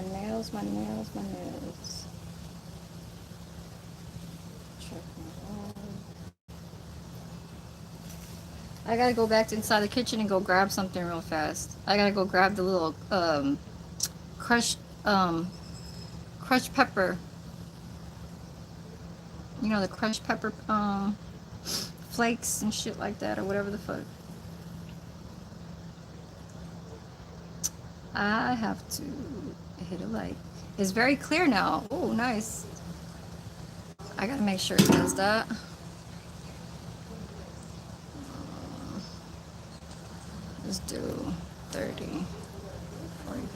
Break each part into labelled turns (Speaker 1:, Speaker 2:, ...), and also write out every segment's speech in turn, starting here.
Speaker 1: My nails, my nails, my nails. Check my I gotta go back to inside the kitchen and go grab something real fast. I gotta go grab the little crushed crushed pepper. You know, the crushed pepper flakes and shit like that, or whatever the fuck. I have to hit a light. It's very clear now. Oh, nice. I gotta make sure it does that. Let's do 30, 45.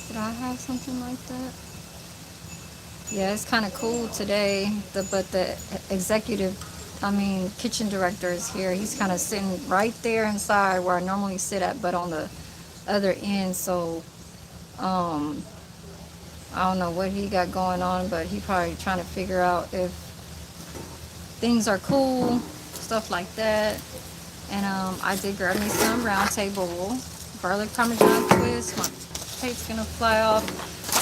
Speaker 1: Did I have something like that? Yeah, it's kind of cool today. But the executive, I mean, kitchen director is here. He's kind of sitting right there inside where I normally sit at, but on the other end. So, um, I don't know what he got going on, but he probably trying to figure out if things are cool, stuff like that. And I did grab me some round table garlic parmesan twist. My plate's gonna fly off.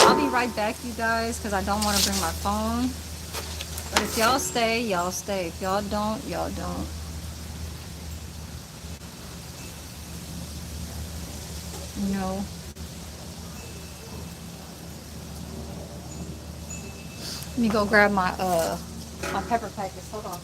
Speaker 1: I'll be right back, you guys, because I don't want to bring my phone. But if y'all stay, y'all stay. If y'all don't, y'all don't. No. Let me go grab my pepper packets. Hold on.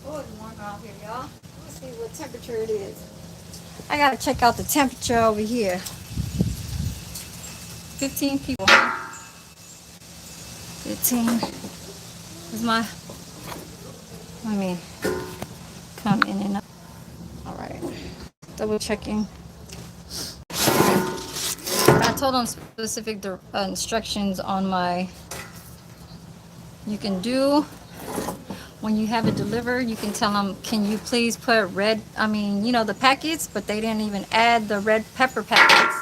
Speaker 1: Oh, it's warm out here, y'all. Let's see what temperature it is. I gotta check out the temperature over here. 15 people. 15 is my. Let me come in and out. All right. Double checking. I told them specific instructions on my. You can do when you have it delivered. You can tell them, can you please put red? I mean, you know the packets, but they didn't even add the red pepper packets.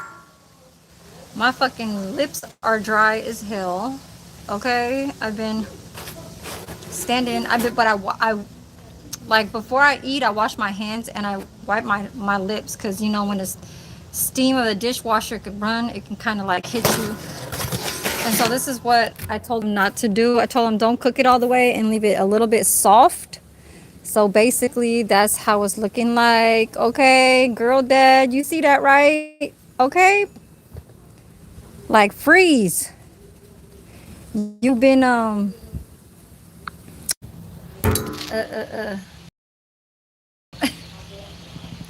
Speaker 1: My fucking lips are dry as hell. Okay, I've been standing. I like before I eat, I wash my hands and I wipe my lips because you know when the steam of the dishwasher could run, it can kind of like hit you. And so this is what I told them not to do. I told them don't cook it all the way and leave it a little bit soft. So basically, that's how it's looking like. Okay, girl, dad, you see that right? Okay, like freeze. You've been uh uh uh.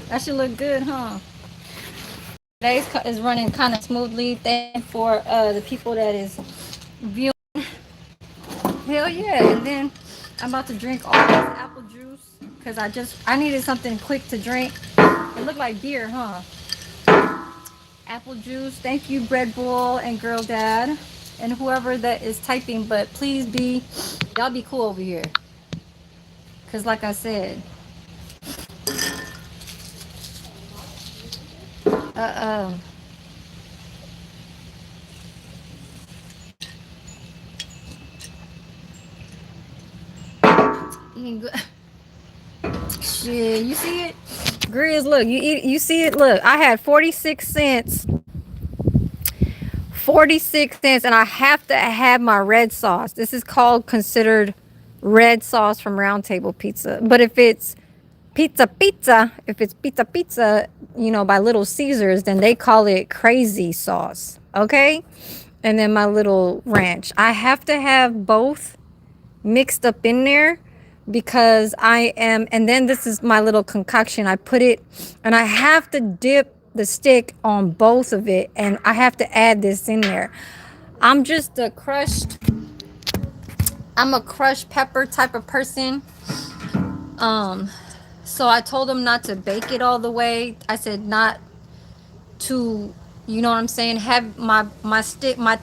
Speaker 1: That should look good, huh? Today's is running kind of smoothly. Thank for the people that is viewing. Hell yeah. And then I'm about to drink all this apple juice because I needed something quick to drink. It looked like beer, huh? Apple juice. Thank you, Bread Bull and Girl Dad and whoever that is typing. But please y'all be cool over here. Because like I said, uh, eating good. Shit, you see it? Grizz, look, you see it? Look, I had 46 cents. 46 cents, and I have to have my red sauce. This is considered red sauce from Round Table Pizza. But if it's if it's pizza, you know, by Little Caesars, then they call it crazy sauce. Okay? And then my little ranch. I have to have both mixed up in there because and then this is my little concoction. I put it, and I have to dip the stick on both of it, and I have to add this in there. I'm a crushed pepper type of person. So I told them not to bake it all the way. I said not to, you know what I'm saying, have my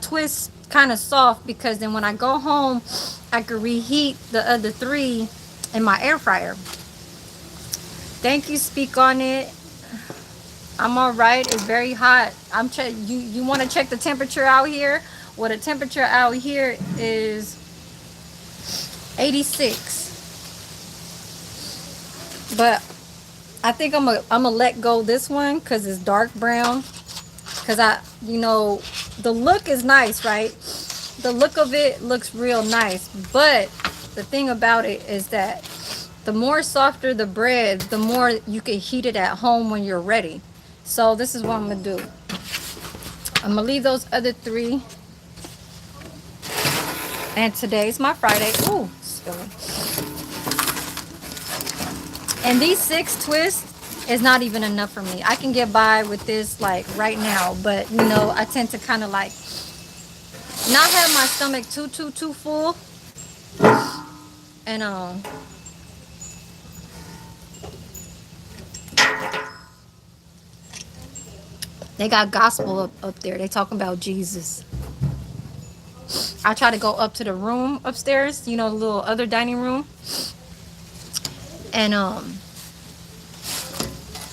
Speaker 1: twist kind of soft, because then when I go home I could reheat the other 3 in my air fryer. Thank you, Speak on It. I'm all right. It's very hot. You want to check the temperature out here? Well, the temperature out here is 86. But I think I'm gonna let go this one because it's dark brown. Because the look is nice, right? The look of it looks real nice. But the thing about it is that the more softer the bread, the more you can heat it at home when you're ready. So this is what I'm gonna do. I'm gonna leave those other 3. And today's my Friday. Ooh, spilling. And these 6 twists is not even enough for me. I can get by with this like right now, but you know, I tend to kind of like not have my stomach too full. And they got gospel up there. They talking about Jesus. I try to go up to the room upstairs, you know, the little other dining room. And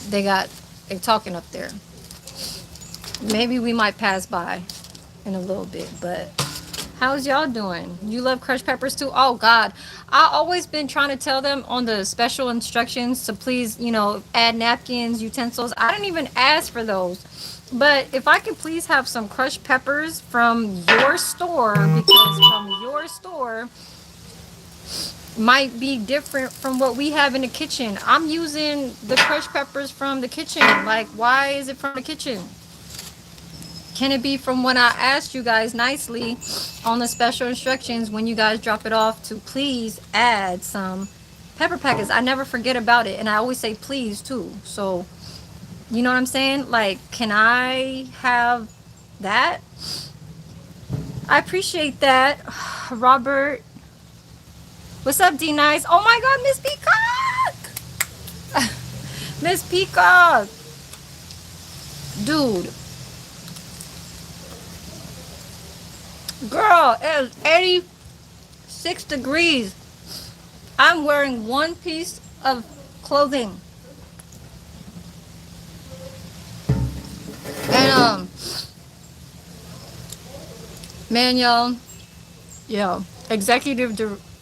Speaker 1: they're talking up there. Maybe we might pass by in a little bit, but how's y'all doing? You love crushed peppers too? Oh God, I always been trying to tell them on the special instructions to please, you know, add napkins, utensils. I didn't even ask for those. But if I could please have some crushed peppers from your store, because from your store might be different from what we have in the kitchen. I'm using the crushed peppers from the kitchen. Like, why is it from the kitchen? Can it be from when I asked you guys nicely on the special instructions when you guys drop it off to please add some pepper packets? I never forget about it, and I always say please too. So, you know what I'm saying? Like, can I have that? I appreciate that, Robert. What's up, D Nice? Oh my God, Miss Peacock! Miss Peacock! Dude. Girl, it is 86 degrees. I'm wearing one piece of clothing. And, man, y'all, yeah,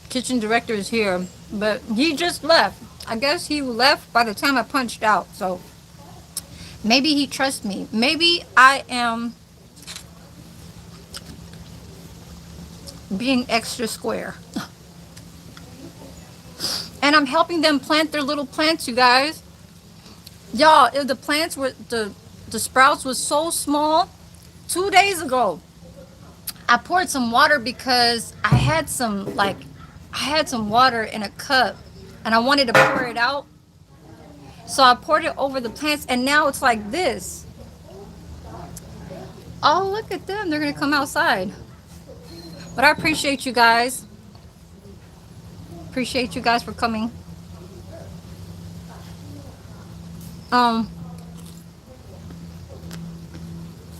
Speaker 1: kitchen director is here, but he just left. I guess he left by the time I punched out, so maybe he trusts me. Maybe I am being extra square. And I'm helping them plant their little plants, you guys. Y'all, if the plants were, the sprouts was so small, 2 days ago, I poured some water because I had some water in a cup and I wanted to pour it out. So I poured it over the plants and now it's like this. Oh, look at them. They're going to come outside. But I appreciate you guys. Appreciate you guys for coming. Um,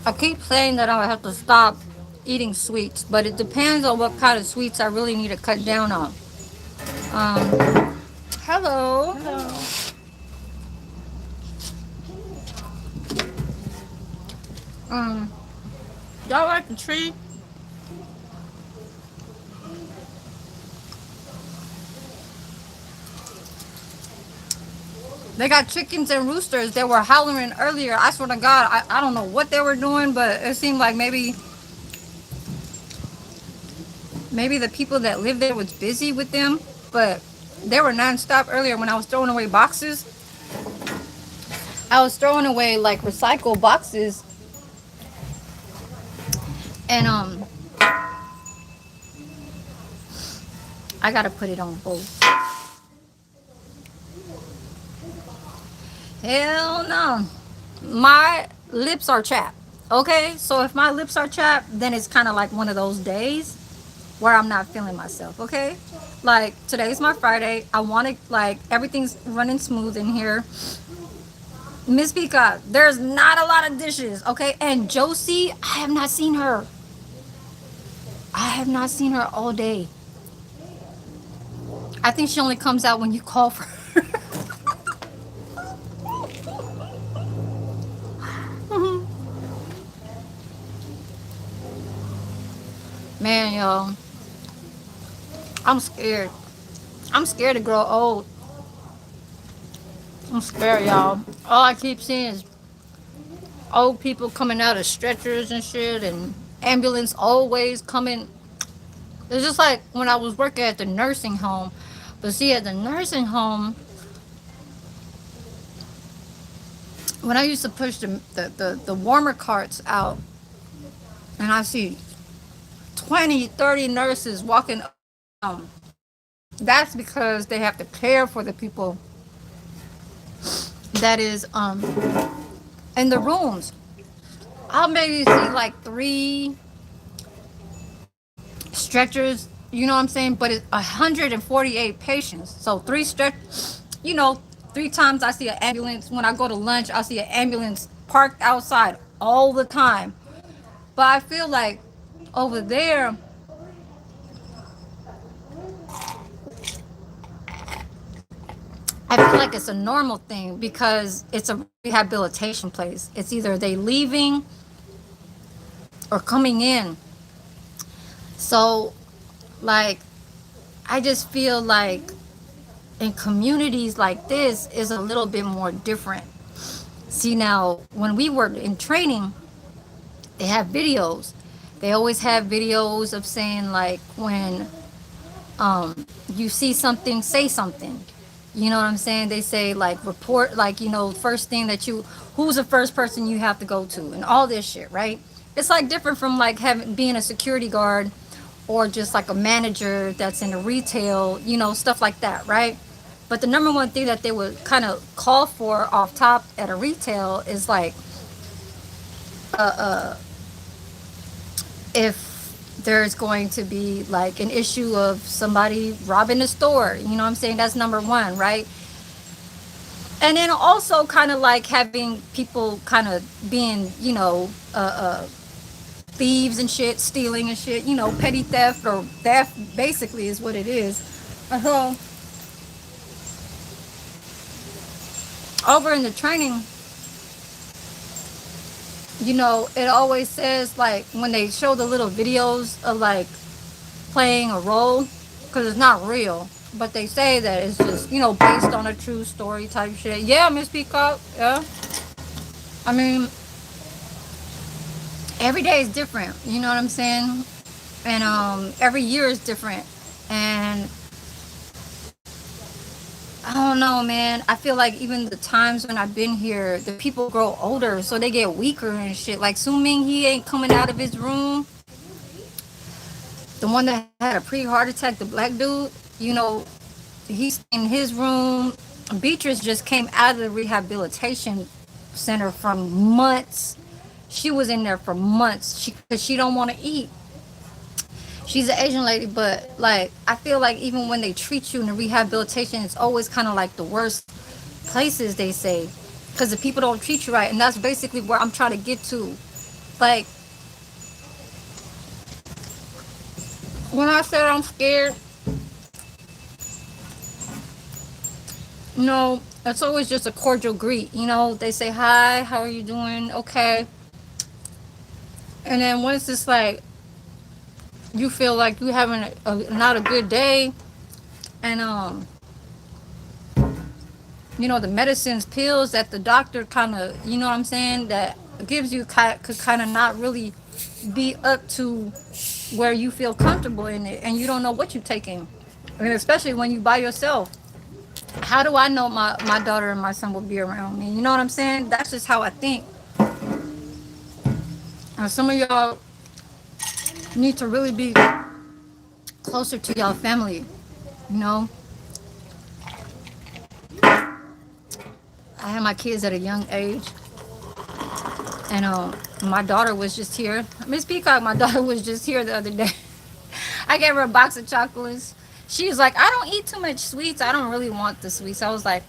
Speaker 1: I keep saying that I have to stop eating sweets, but it depends on what kind of sweets I really need to cut down on. Hello.
Speaker 2: Hello.
Speaker 1: Um, y'all like the tree? They got chickens and roosters that were howling earlier. I swear to God, I don't know what they were doing, but it seemed like maybe the people that lived there was busy with them. But they were nonstop earlier when I was throwing away boxes. I was throwing away like recycled boxes, and I gotta put it on both. Hell no, my lips are chapped. Okay, so if my lips are chapped, then it's kind of like one of those days where I'm not feeling myself, okay? Like today's my Friday. I want to like everything's running smooth in here. Miss Pika, there's not a lot of dishes, okay? And Josie, I have not seen her. I have not seen her all day. I think she only comes out when you call for her. Man, y'all, I'm scared. I'm scared to grow old. I'm scared, y'all. All I keep seeing is old people coming out of stretchers and shit, and ambulance always coming. It's just like when I was working at the nursing home. But see, at the nursing home, when I used to push the warmer carts out, and I see 20, 30 nurses walking around, that's because they have to care for the people that is in the rooms. I'll maybe see like 3 stretchers, you know what I'm saying? But it's 148 patients. So 3 stretch, you know, 3 times I see an ambulance. When I go to lunch, I see an ambulance parked outside all the time. But I feel like over there, I feel like it's a normal thing because it's a rehabilitation place. It's either they leaving or coming in. So, like, I just feel like in communities like this is a little bit more different. See, now when we were in training, they have videos. They always have videos of saying like when you see something, say something. You know what I'm saying? They say like report, like, you know, first thing that you, who's the first person you have to go to, and all this shit, right? It's like different from like having being a security guard or just like a manager that's in a retail, you know, stuff like that, right? But the number one thing that they would kind of call for off top at a retail is like if there's going to be like an issue of somebody robbing the store, you know what I'm saying? That's number one, right? And then also kind of like having people kind of being, you know, thieves and shit, stealing and shit, you know, petty theft or theft basically is what it is. Uh, Over in the training, you know, it always says like when they show the little videos of like playing a role, because it's not real, but they say that it's just, you know, based on a true story type shit. Yeah, Miss Peacock. Yeah. I mean, every day is different. You know what I'm saying? And every year is different. And I don't know, man. I feel like even the times when I've been here, the people grow older, so they get weaker and shit. Like Su Ming, he ain't coming out of his room. The one that had a pre-heart attack, the black dude, you know, he's in his room. Beatrice just came out of the rehabilitation center from months. She was in there for months because she don't want to eat. She's an Asian lady, but like I feel like even when they treat you in the rehabilitation, it's always kind of like the worst places they say, because the people don't treat you right, and that's basically where I'm trying to get to. Like when I said I'm scared, it's always just a cordial greet. They say hi, how are you doing? Okay, and then once it's like you feel like you having not a good day, and the medicines, pills that the doctor kind of, what I'm saying, that gives you could kind of not really be up to where you feel comfortable in it, and you don't know what you're taking, and especially when you by yourself. How do I know my daughter and my son will be around me? You know what I'm saying? That's just how I think. And some of y'all need to really be closer to y'all family. You know, I had my kids at a young age, and my daughter was just here. Miss Peacock, my daughter was just here the other day. I gave her a box of chocolates. She was like, I don't eat too much sweets. I don't really want the sweets. I was like,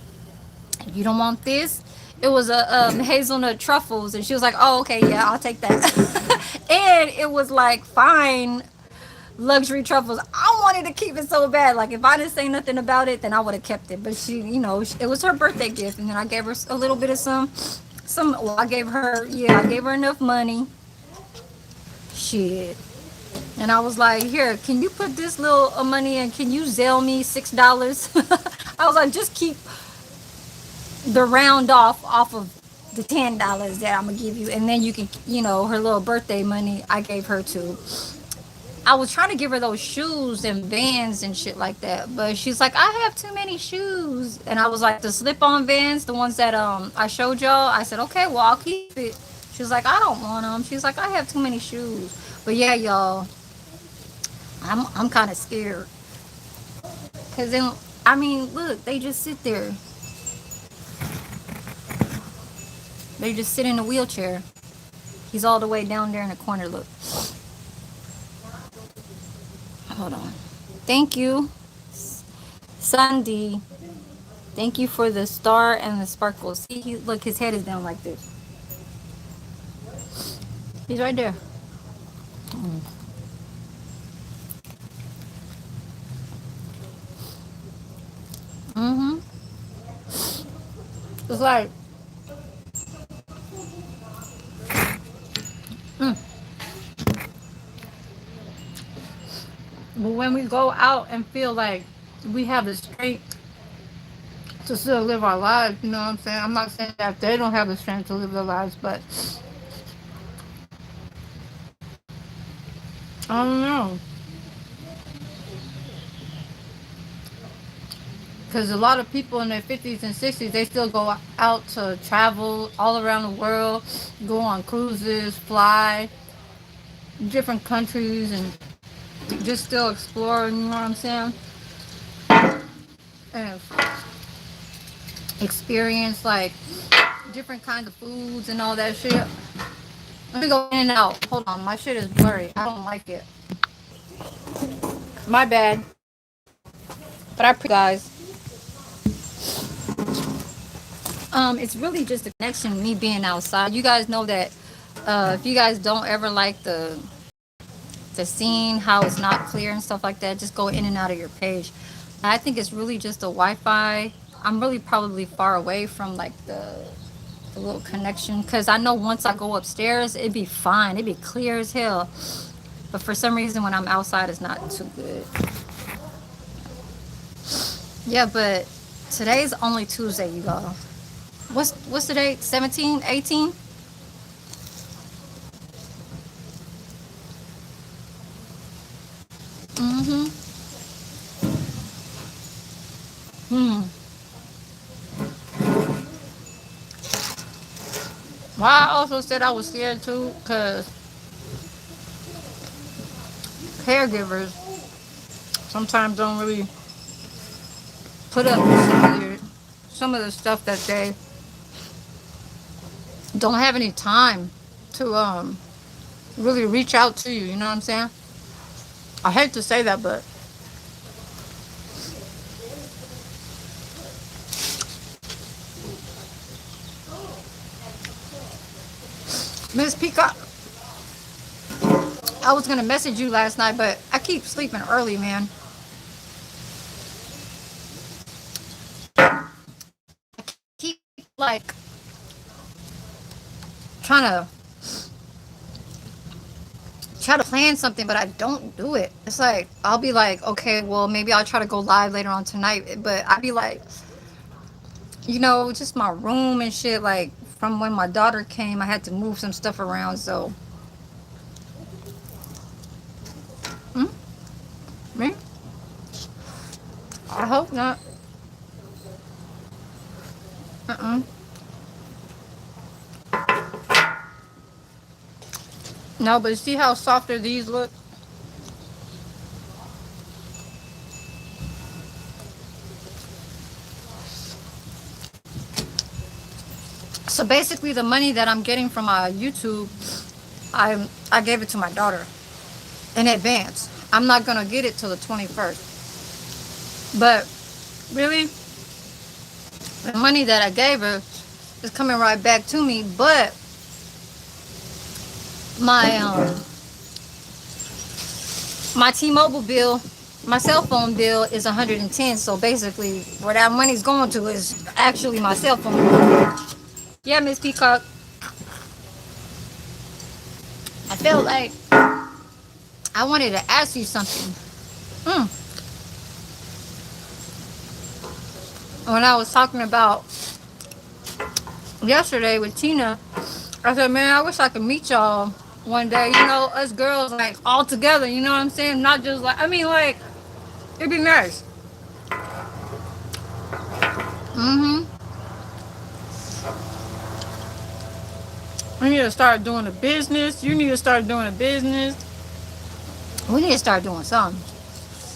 Speaker 1: you don't want this? It was a hazelnut truffles, and she was like, oh, okay, yeah, I'll take that. And it was like fine luxury truffles. I wanted to keep it so bad. Like if I didn't say nothing about it, then I would have kept it. But she, it was her birthday gift, and then I gave her a little bit of some. Well, I gave her enough money. Shit. And I was like, here, can you put this little money in? Can you Zelle me $6? I was like, just keep the round off of the $10 that I'm gonna give you, and then you can, her little birthday money I gave her too. I was trying to give her those shoes and Vans and shit like that, but she's like, I have too many shoes. And I was like, the slip-on Vans, the ones that I showed y'all. I said, okay, well I'll keep it. She was like, I don't want them. She's like, I have too many shoes. But yeah, y'all, I'm kind of scared, cause then I mean, look, they just sit there. They just sit in a wheelchair. He's all the way down there in the corner. Look. Hold on. Thank you, Sandy. Thank you for the star and the sparkles. See, look, his head is down like this. He's right there. Mm-hmm. It's like, mm. But when we go out and feel like we have the strength to still live our lives, you know what I'm saying? I'm not saying that they don't have the strength to live their lives, but I don't know. Because a lot of people in their 50s and 60s, they still go out to travel all around the world, go on cruises, fly different countries, and just still explore, you know what I'm saying? And experience like different kinds of foods and all that shit. Let me go in and out. Hold on, my shit is blurry. I don't like it. My bad. But I appreciate guys. It's really just a connection, me being outside. You guys know that if you guys don't ever like the scene, how it's not clear and stuff like that, just go in and out of your page. I think it's really just a Wi-Fi. I'm really probably far away from like the little connection, because I know once I go upstairs, it'd be fine. It'd be clear as hell. But for some reason, when I'm outside, it's not too good. Yeah, but today's only Tuesday, you guys. What's the date? 17, 18? Mm-hmm. Hmm. Well, I also said I was scared too, because caregivers sometimes don't really put up with some of the stuff that they don't have any time to really reach out to you. You know what I'm saying? I hate to say that, but Miss Peacock, I was gonna message you last night, but I keep sleeping early, man. Keep like trying to try to plan something, but I don't do it. It's like I'll be like, okay, well maybe I'll try to go live later on tonight, but I'd be like, just my room and shit. Like from when my daughter came, I had to move some stuff around. So, mm, me, I hope not. Uh-uh. No, but see how softer these look? So basically, the money that I'm getting from my YouTube, I gave it to my daughter in advance. I'm not gonna get it till the 21st. But really, the money that I gave her is coming right back to me. But my my T-Mobile bill, my cell phone bill is 110. So basically, where that money's going to is actually my cell phone bill. Yeah, Miss Peacock. I felt like I wanted to ask you something. Mm. When I was talking about yesterday with Tina, I said, man, I wish I could meet y'all one day. Us girls, like, all together, you know what I'm saying? Not just like, like, it'd be nice. Mm-hmm. We need to start doing a business. You need to start doing a business. We need to start doing something.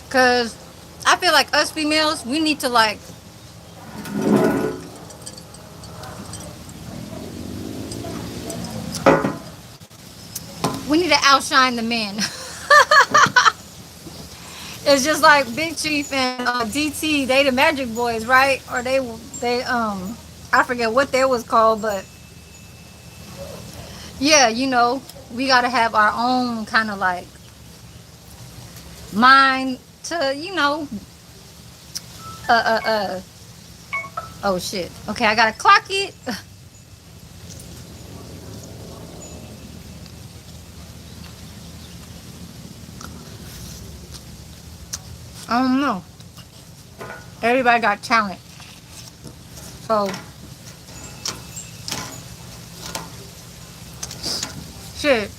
Speaker 1: Because I feel like us females, we need to, like, we need to outshine the men. It's just like Big Chief and DT, they the Magic Boys, right? Or they I forget what they was called, but yeah, we gotta have our own kind of like mind to, uh, uh, uh, oh shit. Okay, I gotta clock it. I don't know. Everybody got talent. So, shit.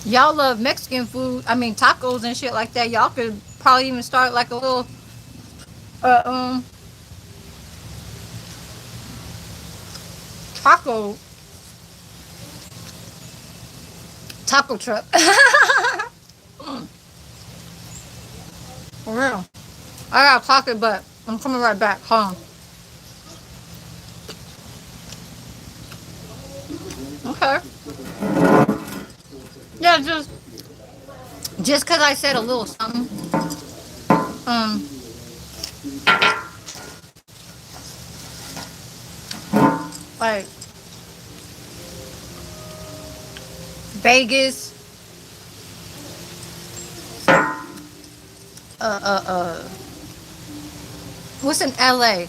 Speaker 1: Y'all love Mexican food. Tacos and shit like that. Y'all could probably even start like a little, uh, um, taco, taco truck. For real. I gotta clock it, but I'm coming right back. Hold on. Okay. Yeah, just cause I said a little something. Um, like Vegas, uh, uh, uh, what's in LA?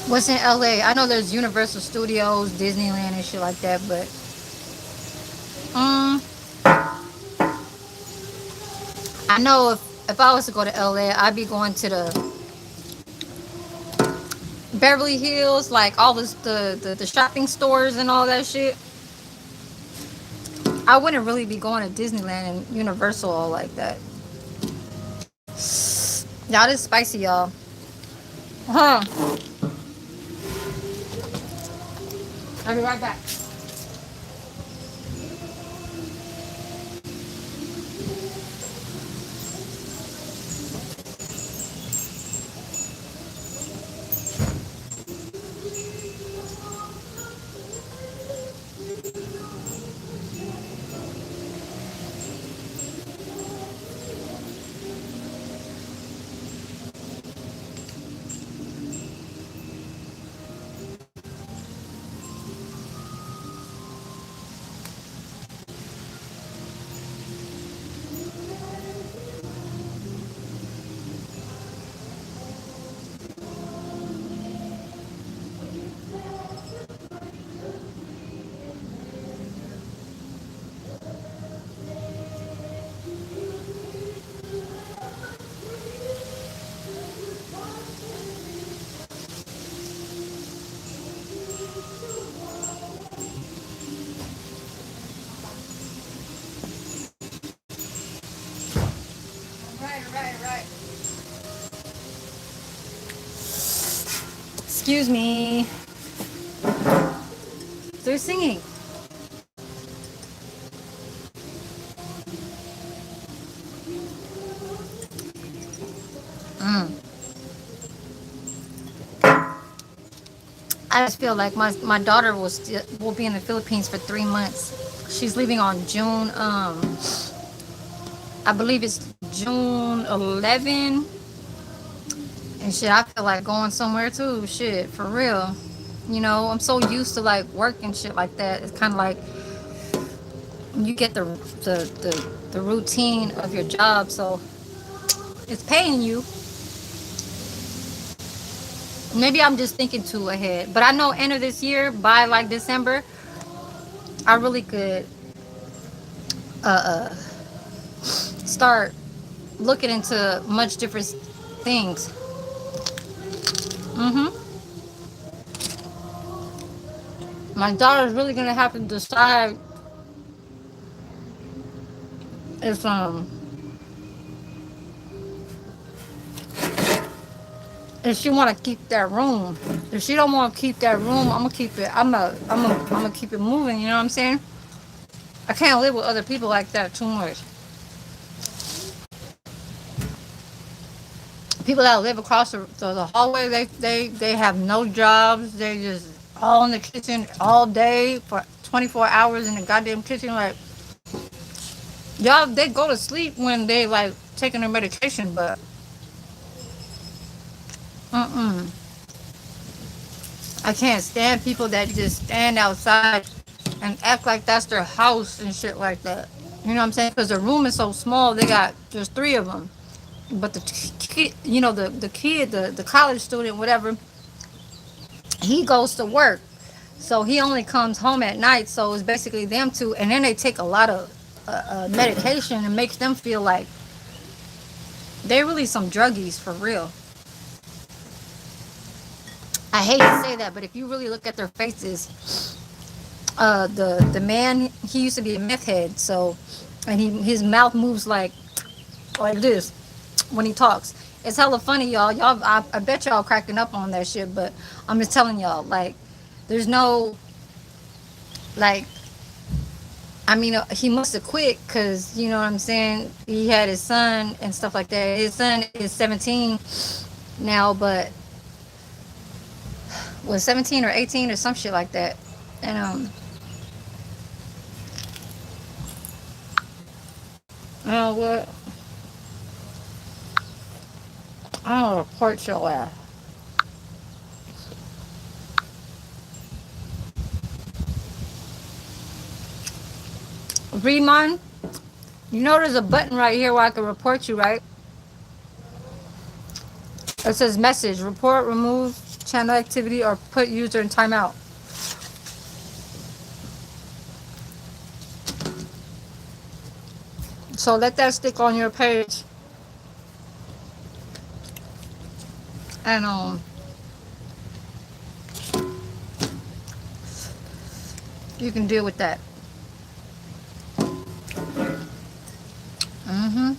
Speaker 1: What's in LA? I know there's Universal Studios, Disneyland, and shit like that, but um, I know if I was to go to LA, I'd be going to the Beverly Hills, like all the shopping stores and all that shit. I wouldn't really be going to Disneyland and Universal all like that. Y'all, this spicy, y'all. Huh. I'll be right back. Excuse me. They're singing. Mm. I just feel like my daughter will be in the Philippines for 3 months. She's leaving on June. I believe it's June 11. And shit, I feel like going somewhere too. Shit, for real. You know, I'm so used to like work and shit like that. It's kind of like you get the routine of your job, so it's paying you. Maybe I'm just thinking too ahead, but I know end of this year by like December, I really could uh start looking into much different things. Mhm. My daughter's really gonna have to decide if she want to keep that room. If she don't want to keep that room, I'm gonna keep it. I'm gonna keep it moving. You know what I'm saying? I can't live with other people like that too much. People that live across the hallway, they have no jobs. They just all in the kitchen all day for 24 hours in the goddamn kitchen. Like y'all, they go to sleep when they like taking their medication, but mm-mm. I can't stand people that just stand outside and act like that's their house and shit like that. You know what I'm saying? Because the room is so small, they got just three of them. But the kid, you know, the kid, the college student, whatever, he goes to work. So he only comes home at night. So it's basically them two. And then they take a lot of medication and makes them feel like they're really some druggies for real. I hate to say that, but if you really look at their faces, the man, he used to be a meth head. So, and his mouth moves like this when he talks. It's hella funny, y'all. I bet y'all cracking up on that shit, but I'm just telling y'all, like, there's no, like, I mean, he must have quit because, you know what I'm saying? He had his son and stuff like that. His son is 17 now, but was 17 or 18 or some shit like that. And, you know what? I don't report your ass. Remon, you know there's a button right here where I can report you, right? It says message, report, remove channel activity, or put user in timeout. So let that stick on your page, and you can deal with that. Mm-hmm.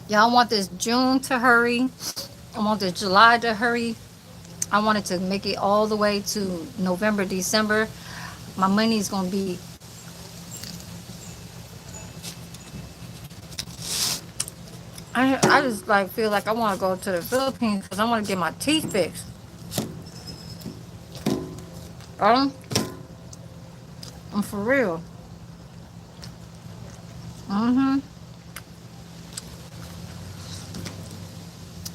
Speaker 1: Y'all want this June to hurry. I want this July to hurry. I wanted to make it all the way to November, December. My money is gonna be. I just like feel like I want to go to the Philippines because I want to get my teeth fixed. Um, I'm for real. Mm-hmm.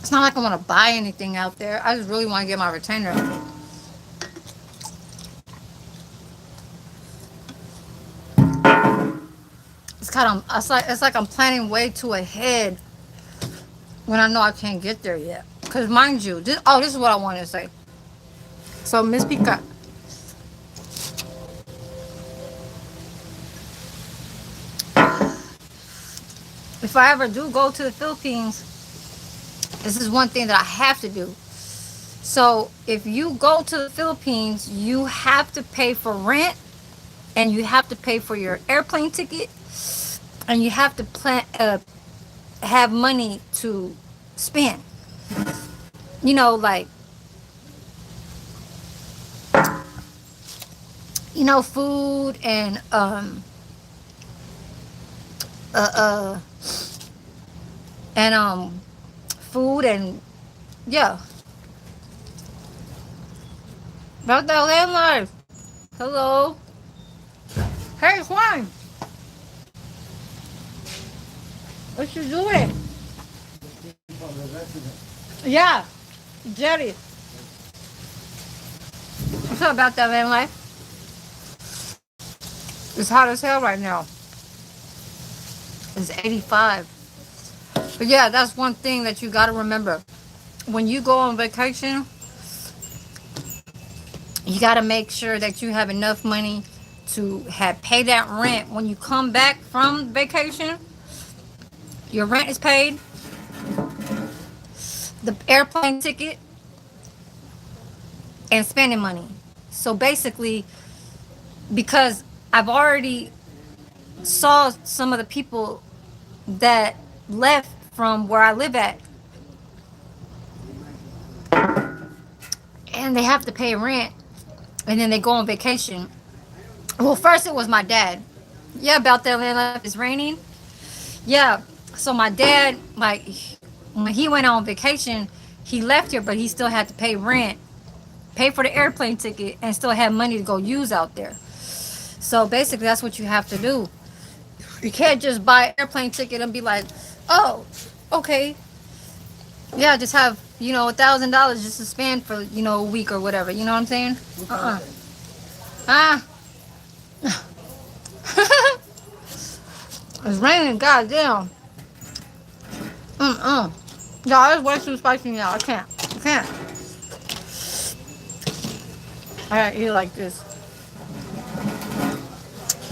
Speaker 1: It's not like I want to buy anything out there. I just really want to get my retainer. It's like I'm planning way too ahead when I know I can't get there yet. Cause mind you, this is what I wanted to say. So Miss Pika, if I ever do go to the Philippines, this is one thing that I have to do. So if you go to the Philippines, you have to pay for rent and you have to pay for your airplane ticket and you have to plan, have money to spend. Like food and uh, uh and food and yeah. About that land life. Hello. Hey, Juan. What you doing? Yeah, Jerry. What's up about that land life? It's hot as hell right now. It's 85. But yeah, that's one thing that you got to remember. When you go on vacation, you got to make sure that you have enough money to have pay that rent. When you come back from vacation, your rent is paid, the airplane ticket, and spending money. So basically, because I've already saw some of the people that left from where I live at, and they have to pay rent, and then they go on vacation. Well, first it was my dad. Yeah, about that land life is raining. Yeah. So my dad, like, when he went on vacation, he left here, but he still had to pay rent, pay for the airplane ticket, and still have money to go use out there. So basically, that's what you have to do. You can't just buy an airplane ticket and be like, oh, okay, yeah, just have $1,000 just to spend for a week or whatever. You know what I'm saying? Ah, it's raining. Goddamn. Y'all, it's way too spicy now. I can't. I can't. I gotta eat it like this.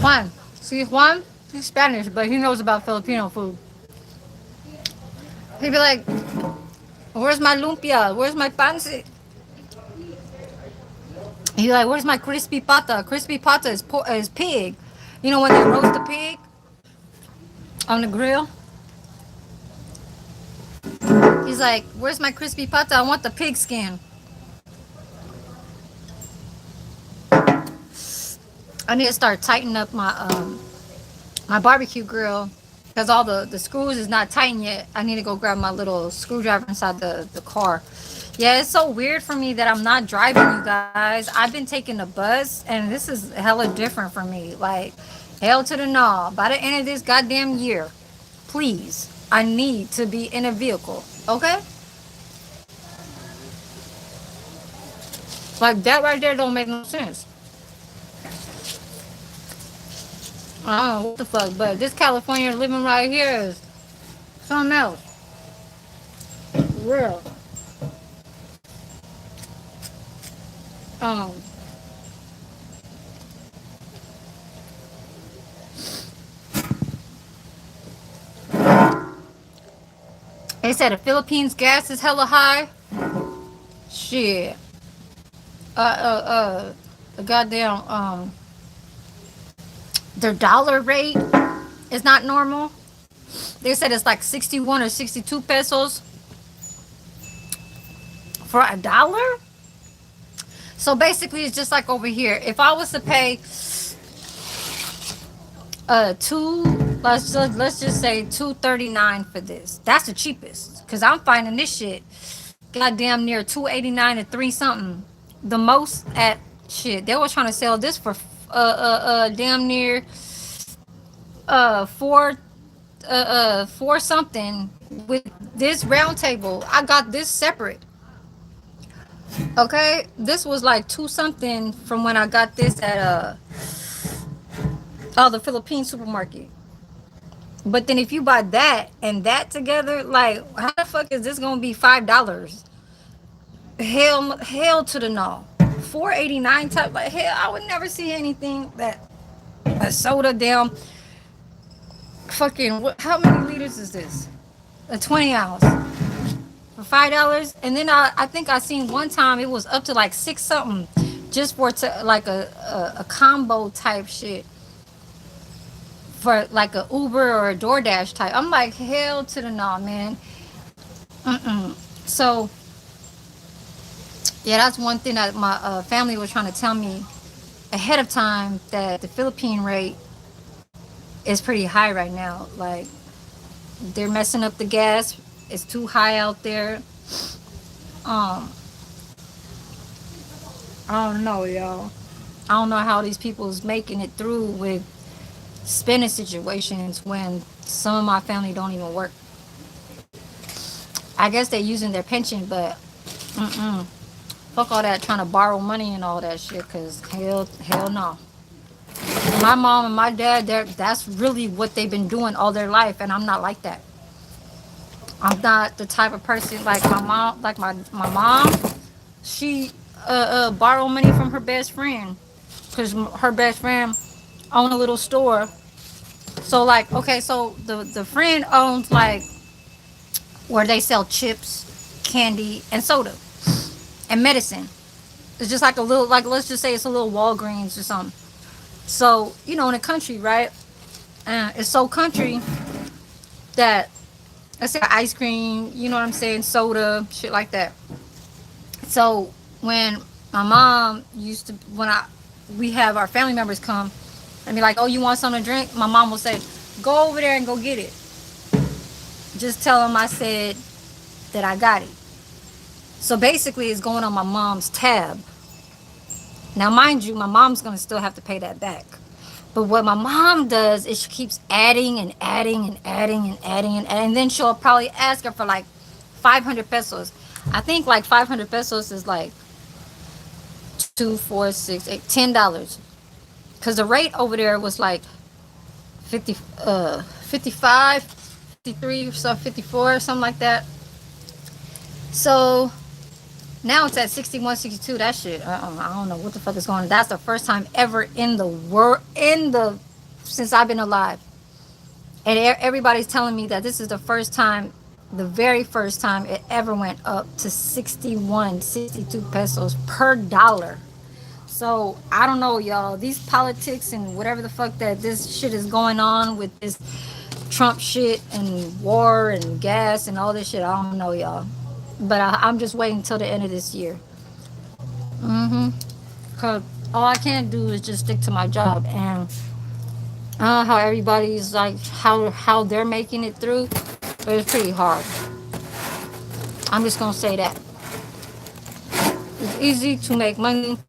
Speaker 1: Juan. See, Juan? He's Spanish, but he knows about Filipino food. He'd be like, where's my lumpia? Where's my pancit? He's like, where's my crispy pata? Crispy pata is pig. When they roast the pig on the grill? He's like, where's my crispy pata? I want the pig skin. I need to start tightening up my barbecue grill because all the screws is not tightened yet. I need to go grab my little screwdriver inside the car. Yeah, it's so weird for me that I'm not driving, you guys. I've been taking the bus, and this is hella different for me. Like, hell to the no. By the end of this goddamn year, please, I need to be in a vehicle. Okay? Like, that right there don't make no sense. I don't know what the fuck, but this California living right here is something else. Real. Um, they said the Philippines gas is hella high. Shit. The goddamn, their dollar rate is not normal. They said it's like 61 or 62 pesos for a dollar. So basically, it's just like over here. If I was to pay two, let's just say 239 for this. That's the cheapest, cause I'm finding this shit goddamn near 289 to three something. The most at shit they were trying to sell this for damn near four four something with this round table. I got this separate. Okay, this was like two something from when I got this at the Philippine supermarket. But then if you buy that and that together, like how the fuck is this gonna be $5? Hell to the no. 489 type, like hell, I would never see anything that a soda damn fucking how many liters is this? A 20 ounce for $5. And then I think I seen one time it was up to like six something just for like a combo type shit for like a Uber or a DoorDash type. I'm like, hell to the no, man. Mm-mm. So yeah, that's one thing that my family was trying to tell me ahead of time, that the Philippine rate is pretty high right now. Like they're messing up the gas. It's too high out there. Um, I don't know, y'all. I don't know how these people's making it through with spending situations when some of my family don't even work. I guess they're using their pension, but mm-mm. Fuck all that trying to borrow money and all that shit, cause hell no. My mom and my dad, that's really what they've been doing all their life, and I'm not like that. I'm not the type of person like my mom. Like my mom, she borrowed money from her best friend, cause her best friend owned a little store. So like, okay, so the friend owns like where they sell chips, candy, and soda, and medicine. It's just like a little, like let's just say it's a little Walgreens or something. So in the country, right? It's so country that let's say ice cream, you know what I'm saying, soda, shit like that. So when my mom used to, when I we have our family members come and be like, "Oh, you want something to drink?" My mom will say, "Go over there and go get it. Just tell them I said that I got it." So basically, it's going on my mom's tab. Now, mind you, my mom's gonna still have to pay that back. But what my mom does is she keeps adding and adding and adding and adding and then she'll probably ask her for like 500 pesos. I think like 500 pesos is like 2, 4, 6, 8, $10. Because the rate over there was like 50, 55, 53, so 54, something like that. So now it's at 61, 62. That shit, I don't know what the fuck is going on. That's the first time ever in the world, since I've been alive. And everybody's telling me that this is the first time, the very first time it ever went up to 61, 62 pesos per dollar. So I don't know, y'all. These politics and whatever the fuck that this shit is going on with this Trump shit and war and gas and all this shit, I don't know, y'all. But I'm just waiting until the end of this year. Mm-hmm. Cause all I can do is just stick to my job, and how everybody's like how they're making it through, but it's pretty hard. I'm just gonna say that it's easy to make money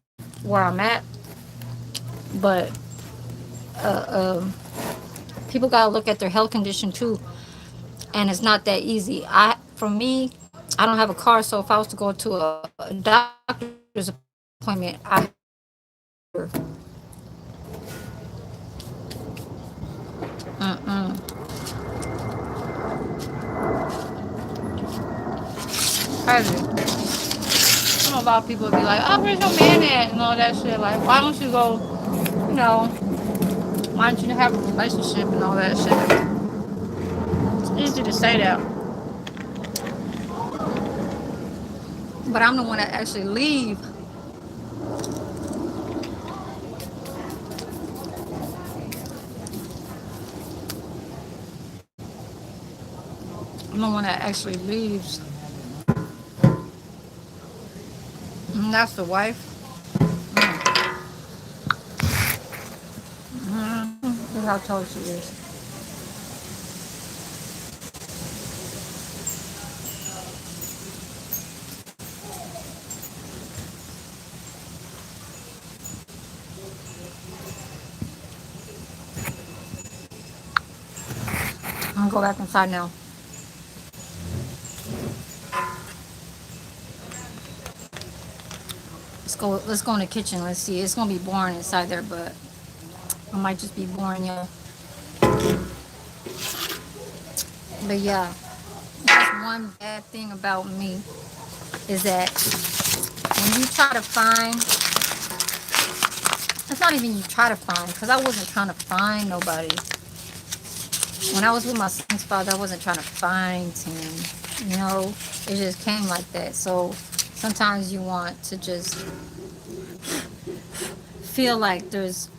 Speaker 1: where I'm at, but people gotta look at their health condition too, and it's not that easy. For me, I don't have a car, so if I was to go to a doctor's appointment, I have to take Uber. Mm-mm. Crazy. I know a lot of people be like, "Oh, where's your man at?" and all that shit. Like, why don't you go? You know, why don't you have a relationship and all that shit? It's easy to say that, but I'm the one that actually leave. I'm the one that actually leaves. And that's the wife. Look how tall she is. I'm gonna go back inside now. Let's go. Let's go in the kitchen. Let's see. It's gonna be boring inside there, but I might just be boring, y'all. But yeah, that's one bad thing about me is that when you try to find, it's not even you try to find, because I wasn't trying to find nobody. When I was with my son's father, I wasn't trying to find him. It just came like that. So sometimes you want to just feel like there's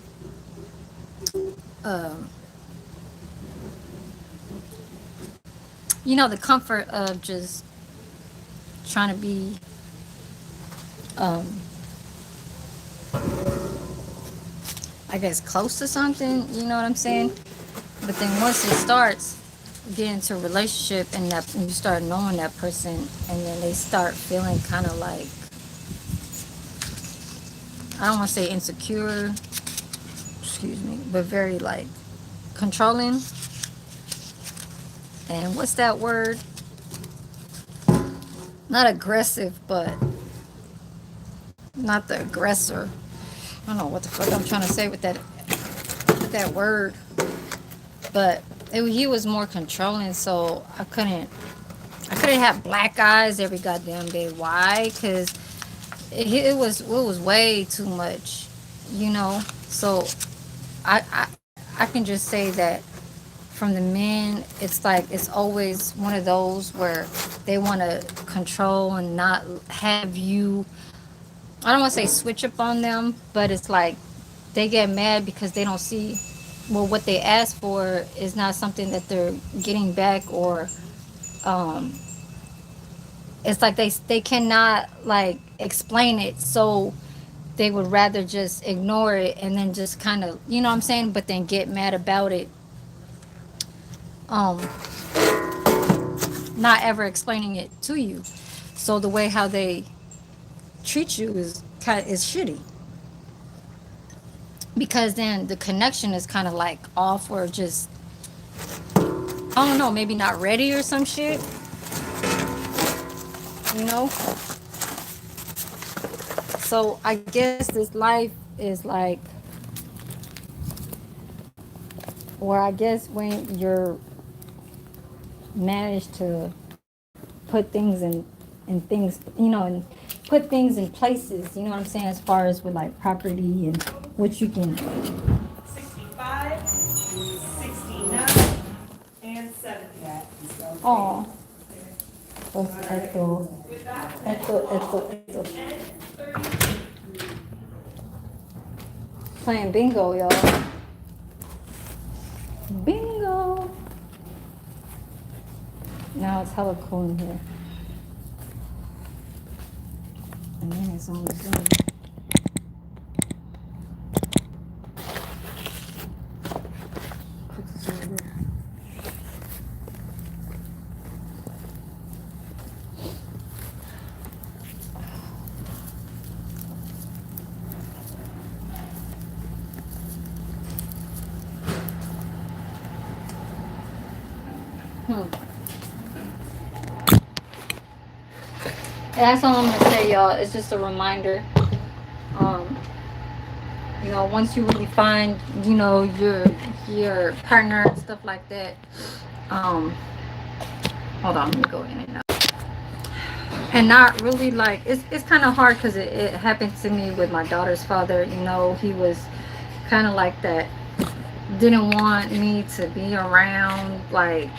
Speaker 1: the comfort of just trying to be, um, I guess, close to something. You know what I'm saying? But then once it starts, get into a relationship and that you start knowing that person, and then they start feeling kind of like, I don't want to say insecure, excuse me, but very like controlling. And what's that word? Not aggressive, but not the aggressor. I don't know what the fuck I'm trying to say with that word. But he was more controlling, so I couldn't have black eyes every goddamn day. Why? Because it was way too much, you know. So I can just say that from the men, it's like it's always one of those where they want to control and not have you. I don't want to say switch up on them, but it's like they get mad because they don't see, well, what they asked for is not something that they're getting back, or um it's like they cannot like explain it, so they would rather just ignore it and then just kind of, you know what I'm saying, but then get mad about it, um not ever explaining it to you. So the way how they treat you is shitty, because then the connection is kind of like off, or just, I don't know, maybe not ready or some shit, you know. So I guess this life is like, or I guess when you're managed to put things in things, and put things in places, you know what I'm saying, as far as with like property and what you can.
Speaker 2: 65, 69, and 70.
Speaker 1: Oh, esto. Playing bingo, y'all. Bingo. Now it's hella cool in here. And then it's on Zoom. Put this over there. That's all I'm gonna say, y'all. It's just a reminder. Um, once you really find, your partner and stuff like that. Um, hold on, let me go in and out. And not really like, it's kind of hard because it happened to me with my daughter's father. He was kind of like that. Didn't want me to be around like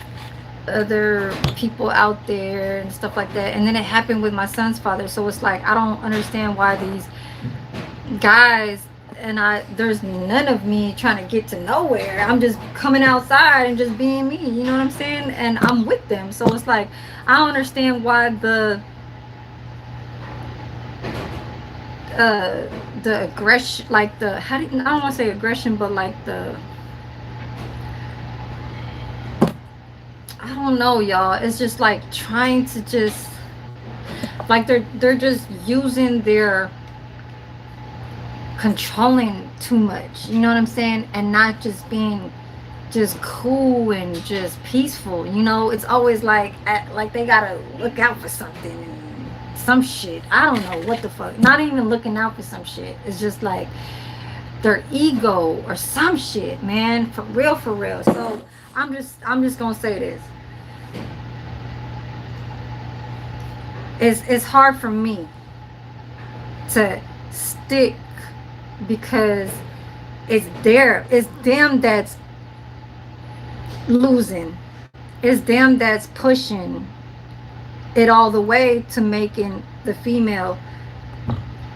Speaker 1: other people out there and stuff like that. And then it happened with my son's father. So it's like, I don't understand why these guys, and there's none of me trying to get to nowhere. I'm just coming outside and just being me, you know what I'm saying? And I'm with them. So it's like, I don't understand why the aggression, like I don't want to say aggression, but like I don't know, y'all. It's just like trying to just, like they're just using their controlling too much, you know what I'm saying, and not just being just cool and just peaceful. It's always like they gotta look out for something and some shit. I don't know what the fuck. Not even looking out for some shit. It's just like their ego or some shit, man. For real, for real. So I'm just gonna say this. It's hard for me to stick, because it's them that's losing. It's them that's pushing it all the way to making the female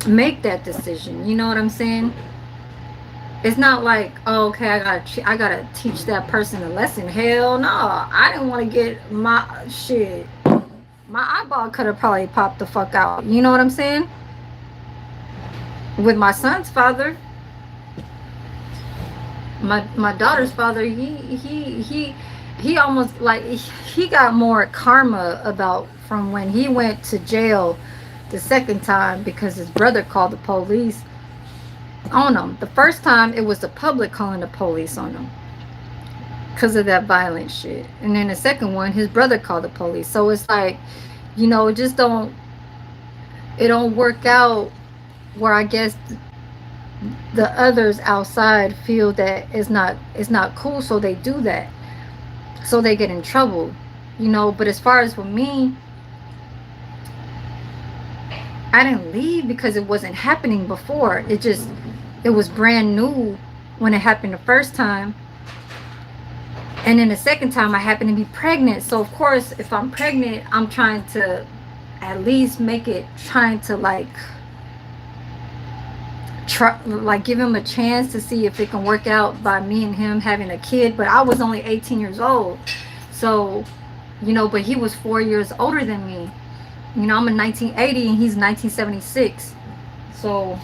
Speaker 1: make that decision. You know what I'm saying? It's not like, oh, okay, I gotta teach that person a lesson. Hell no, I didn't want to get my shit. My eyeball could have probably popped the fuck out. You know what I'm saying? With my son's father, my daughter's father, he almost like he got more karma about from when he went to jail the second time because his brother called the police on him. The first time it was the public calling the police on him because of that violent shit, and then the second one his brother called the police. So it's like, you know, it don't work out where I guess the others outside feel that it's not cool, so they do that, so they get in trouble, you know. But as far as for me, I didn't leave because it wasn't happening before. It was brand new when it happened the first time, and then the second time I happened to be pregnant. So of course, if I'm pregnant, I'm trying to at least make it, trying to like give him a chance to see if it can work out by me and him having a kid. But I was only 18 years old, so, you know, but he was 4 years older than me. You know, I'm in 1980 and he's 1976, so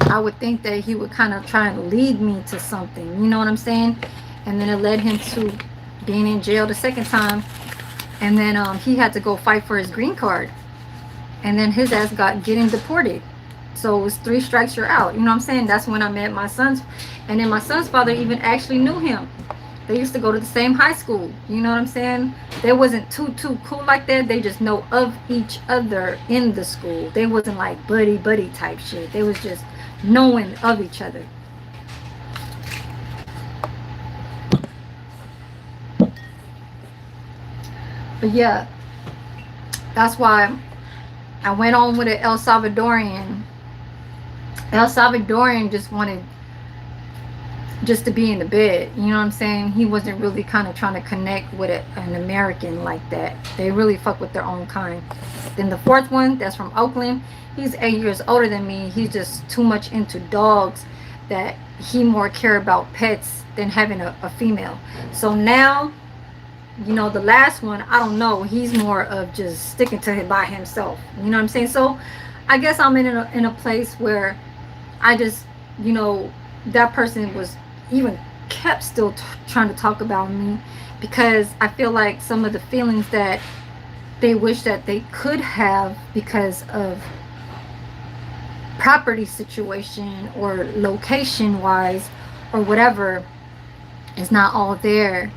Speaker 1: I would think that he would kind of try and lead me to something, you know what I'm saying? And then it led him to being in jail the second time, and then he had to go fight for his green card, and then his ass getting deported. So it was 3 strikes, you're out. You know what I'm saying? That's when I met my son's, and then my son's father even actually knew him. They used to go to the same high school. You know what I'm saying? They wasn't too cool like that. They just know of each other in the school. They wasn't like buddy type shit. They was just knowing of each other. But yeah, that's why I went on with an El Salvadorian. El Salvadorian just wanted just to be in the bed, you know what I'm saying? He wasn't really kind of trying to connect with an American like that. They really fuck with their own kind. Then the fourth one, that's from Oakland, he's 8 years older than me. He's just too much into dogs, that he more care about pets than having a female. So now, you know, the last one, I don't know, he's more of just sticking to it by himself, you know what I'm saying? So I guess I'm in a place where I just, you know, that person was even kept still trying to talk about me, because I feel like some of the feelings that they wish that they could have because of property situation or location wise or whatever is not all there.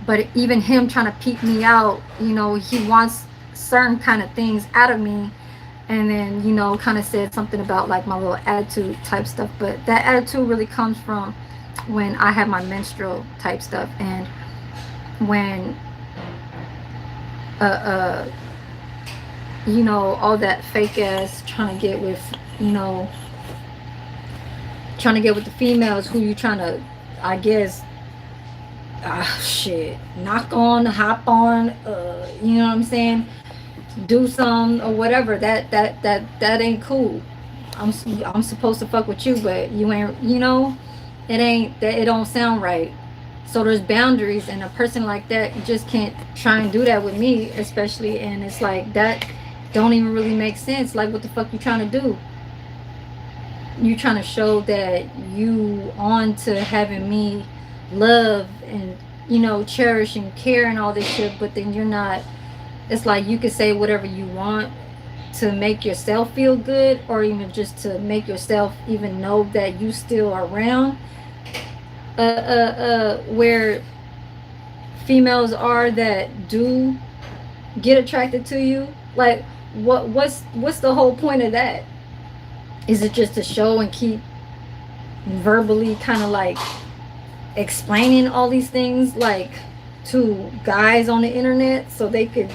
Speaker 1: But even him trying to peek me out, you know, he wants certain kind of things out of me. And then, you know, kind of said something about like my little attitude type stuff. But that attitude really comes from when I have my menstrual type stuff, and when you know, all that fake ass trying to get with, you know, trying to get with the females who you trying to, I guess, shit, knock on, hop on, you know what I'm saying, do some or whatever. That ain't cool. I'm supposed to fuck with you, but you ain't, you know, it ain't that, it don't sound right. So there's boundaries, and a person like that, you just can't try and do that with me, especially. And it's like, that don't even really make sense. Like, what the fuck you trying to do? You trying to show that you on to having me love and, you know, cherish and care and all this shit, but then you're not. It's like you could say whatever you want to make yourself feel good, or even just to make yourself even know that you still are around. Where females are that do get attracted to you. Like, what's the whole point of that? Is it just to show and keep verbally kind of like explaining all these things like to guys on the internet, so they could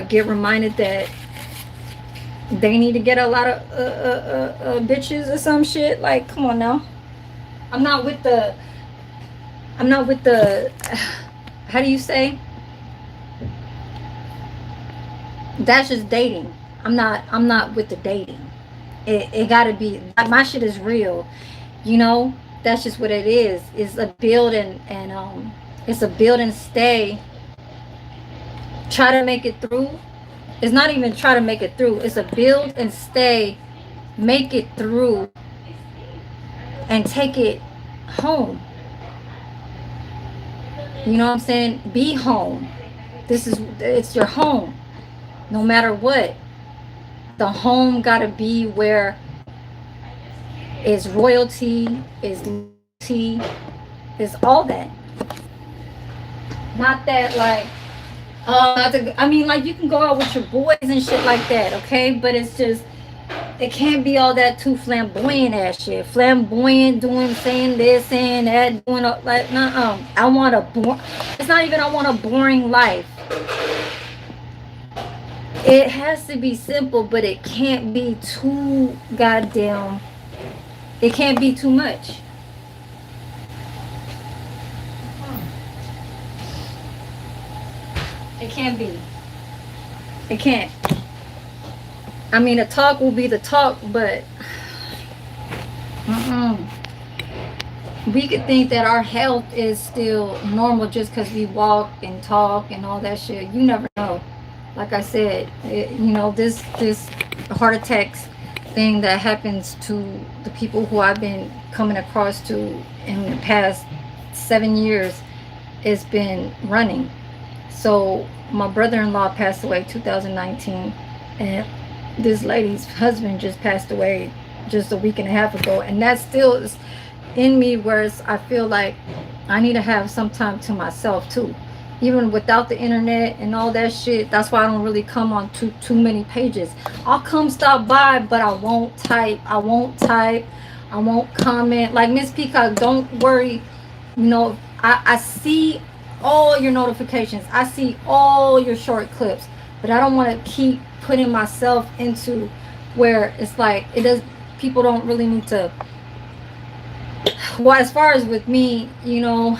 Speaker 1: get reminded that they need to get a lot of bitches or some shit? Like, come on now. I'm not with the how do you say, that's just dating. I'm not with the dating. it gotta be like my shit is real, you know. That's just what it is. It's a build and it's a build and stay. Try to make it through. It's not even try to make it through. It's a build and stay, make it through, and take it home. You know what I'm saying? Be home. It's your home. No matter what. The home gotta be where is royalty, is loyalty, is all that. Not that like I mean, like you can go out with your boys and shit like that, okay? But it's just, it can't be all that too flamboyant ass shit. Flamboyant, doing, saying this, saying that, doing like, nah. I want it's not even I want a boring life. It has to be simple, but it can't be too goddamn. It can't be too much. It can't be. It can't. I mean, the talk will be the talk, but we could think that our health is still normal just because we walk and talk and all that shit. You never know. Like I said, you know, this heart attacks thing that happens to the people who I've been coming across to in the past 7 years has been running. So my brother-in-law passed away 2019, and this lady's husband just passed away just a week and a half ago, and that still is in me, whereas I feel like I need to have some time to myself too, even without the internet and all that shit. That's why I don't really come on too many pages. I'll come stop by, but I won't type, I won't comment. Like Miss Peacock, don't worry, you know, I see all your notifications, I see all your short clips, but I don't want to keep putting myself into where it's like it does. People don't really need to. Well, as far as with me, you know,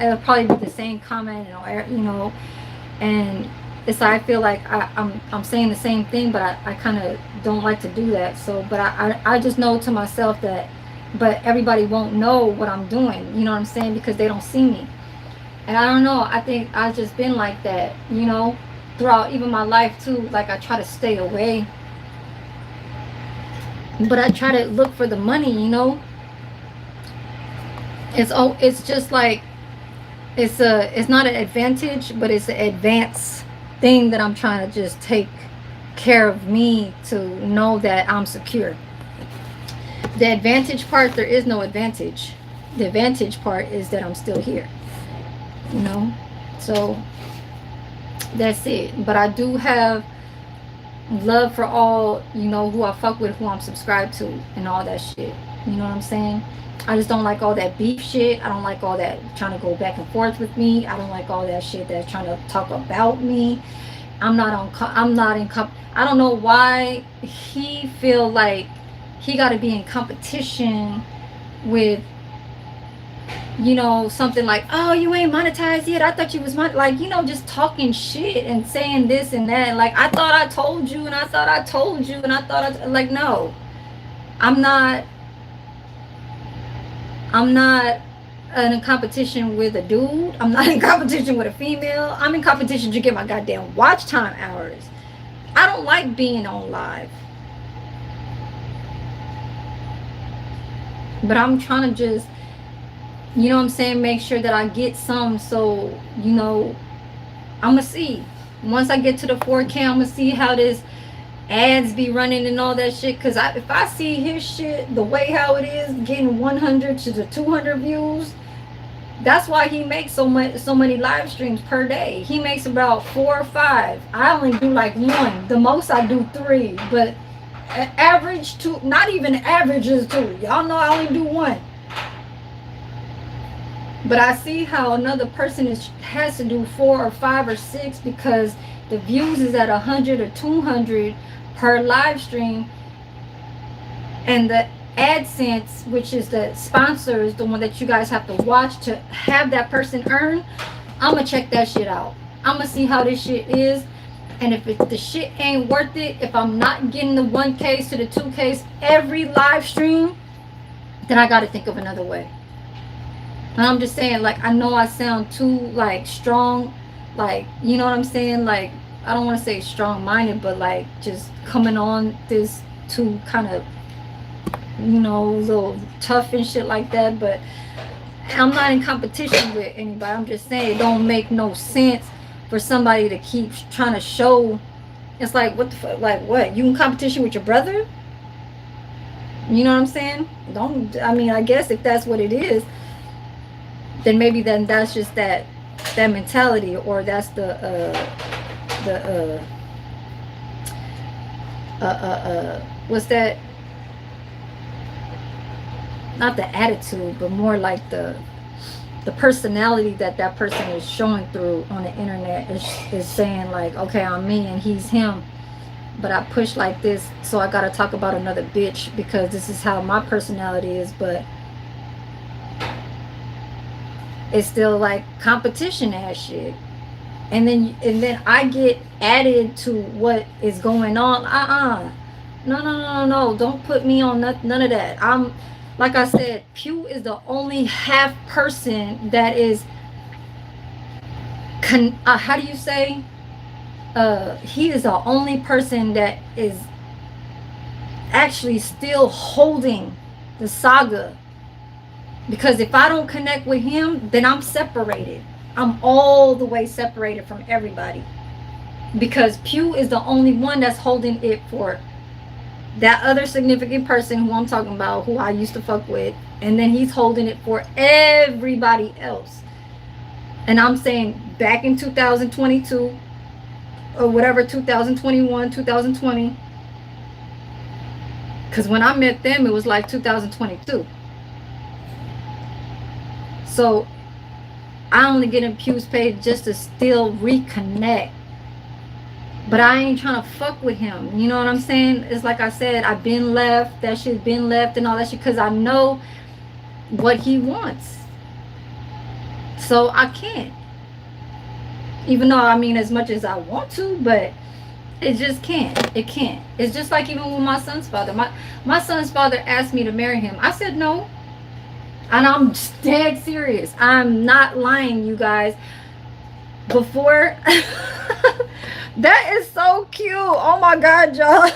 Speaker 1: it'll probably be the same comment, you know, and it's I feel like I'm saying the same thing, but I kind of don't like to do that. So, but I just know to myself that, but everybody won't know what I'm doing. You know what I'm saying? Because they don't see me. And I don't know, I think I've just been like that, you know, throughout even my life too. Like I try to stay away, but I try to look for the money, you know. It's just like, it's not an advantage, but it's an advance thing that I'm trying to just take care of me to know that I'm secure. The advantage part, there is no advantage. The advantage part is that I'm still here. You know, so that's it. But I do have love for all, you know, who I fuck with, who I'm subscribed to, and all that shit. You know what I'm saying? I just don't like all that beef shit. I don't like all that trying to go back and forth with me. I don't like all that shit that's trying to talk about me. I don't know why he feel like he got to be in competition with, you know, something like, oh, you ain't monetized yet, I thought you was like, you know, just talking shit and saying this and that. Like, I thought I told you, and I thought I told you, and I thought like, no, I'm not in competition with a dude. I'm not in competition with a female. I'm in competition to get my goddamn watch time hours. I don't like being on live, but I'm trying to just, you know what I'm saying, make sure that I get some. So, you know, I'm gonna see once I get to the 4K, I'm gonna see how this ads be running and all that shit. Because if I see his shit the way how it is, getting 100 to 200 views, that's why he makes so many live streams per day. He makes about 4 or 5. I only do like 1. The most I do 3, but average 2. Not even average is 2. Y'all know I only do 1. But I see how another person has to do 4 or 5 or 6 because the views is at 100 or 200 per live stream, and the AdSense, which is the sponsors, the one that you guys have to watch to have that person earn. I'm gonna check that shit out. I'm gonna see how this shit is. And if the shit ain't worth it, if I'm not getting the 1Ks to the 2Ks every live stream, then I gotta think of another way. And I'm just saying, like, I know I sound too, like, strong, like, you know what I'm saying? Like, I don't want to say strong-minded, but, like, just coming on this too kind of, you know, a little tough and shit like that. But I'm not in competition with anybody. I'm just saying it don't make no sense for somebody to keep trying to show. It's like, what the fuck? Like, what? You in competition with your brother? You know what I'm saying? Don't, I mean, I guess if that's what it is, then maybe then that's just that mentality, or that's the what's that, not the attitude, but more like the personality that that person is showing through on the internet is saying, like, okay, I'm me and he's him, but I push like this, so I gotta talk about another bitch because this is how my personality is. But it's still like competition ass shit. And then I get added to what is going on. No. Don't put me on none of that. I'm, like I said, Pew is the only half person that is how do you say? He is the only person that is actually still holding the saga. Because if I don't connect with him, then I'm separated. I'm all the way separated from everybody. Because Pew is the only one that's holding it for that other significant person who I'm talking about, who I used to fuck with. And then he's holding it for everybody else. And I'm saying back in 2022, or whatever, 2021, 2020. Because when I met them, it was like 2022. So I only get in Pew's page just to still reconnect. But I ain't trying to fuck with him. You know what I'm saying? It's like I said, I've been left. That shit's been left and all that shit. Because I know what he wants. So I can't. Even though, I mean, as much as I want to, but it just can't. It can't. It's just like even with my son's father. My son's father asked me to marry him. I said no. And I'm dead serious. I'm not lying, you guys. Before, that is so cute. Oh my God, y'all.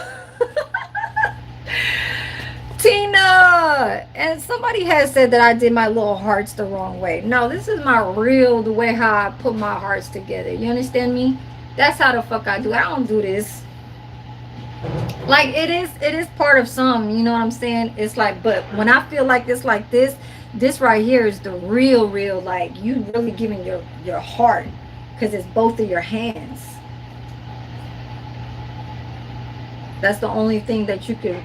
Speaker 1: Tina. And somebody has said that I did my little hearts the wrong way. No, this is my real, the way how I put my hearts together. You understand me? That's how the fuck I do. I don't do this. Like, it is part of some, you know what I'm saying? It's like, but when I feel like this right here is the real, like, you really giving your heart, because it's both of your hands. That's the only thing that you could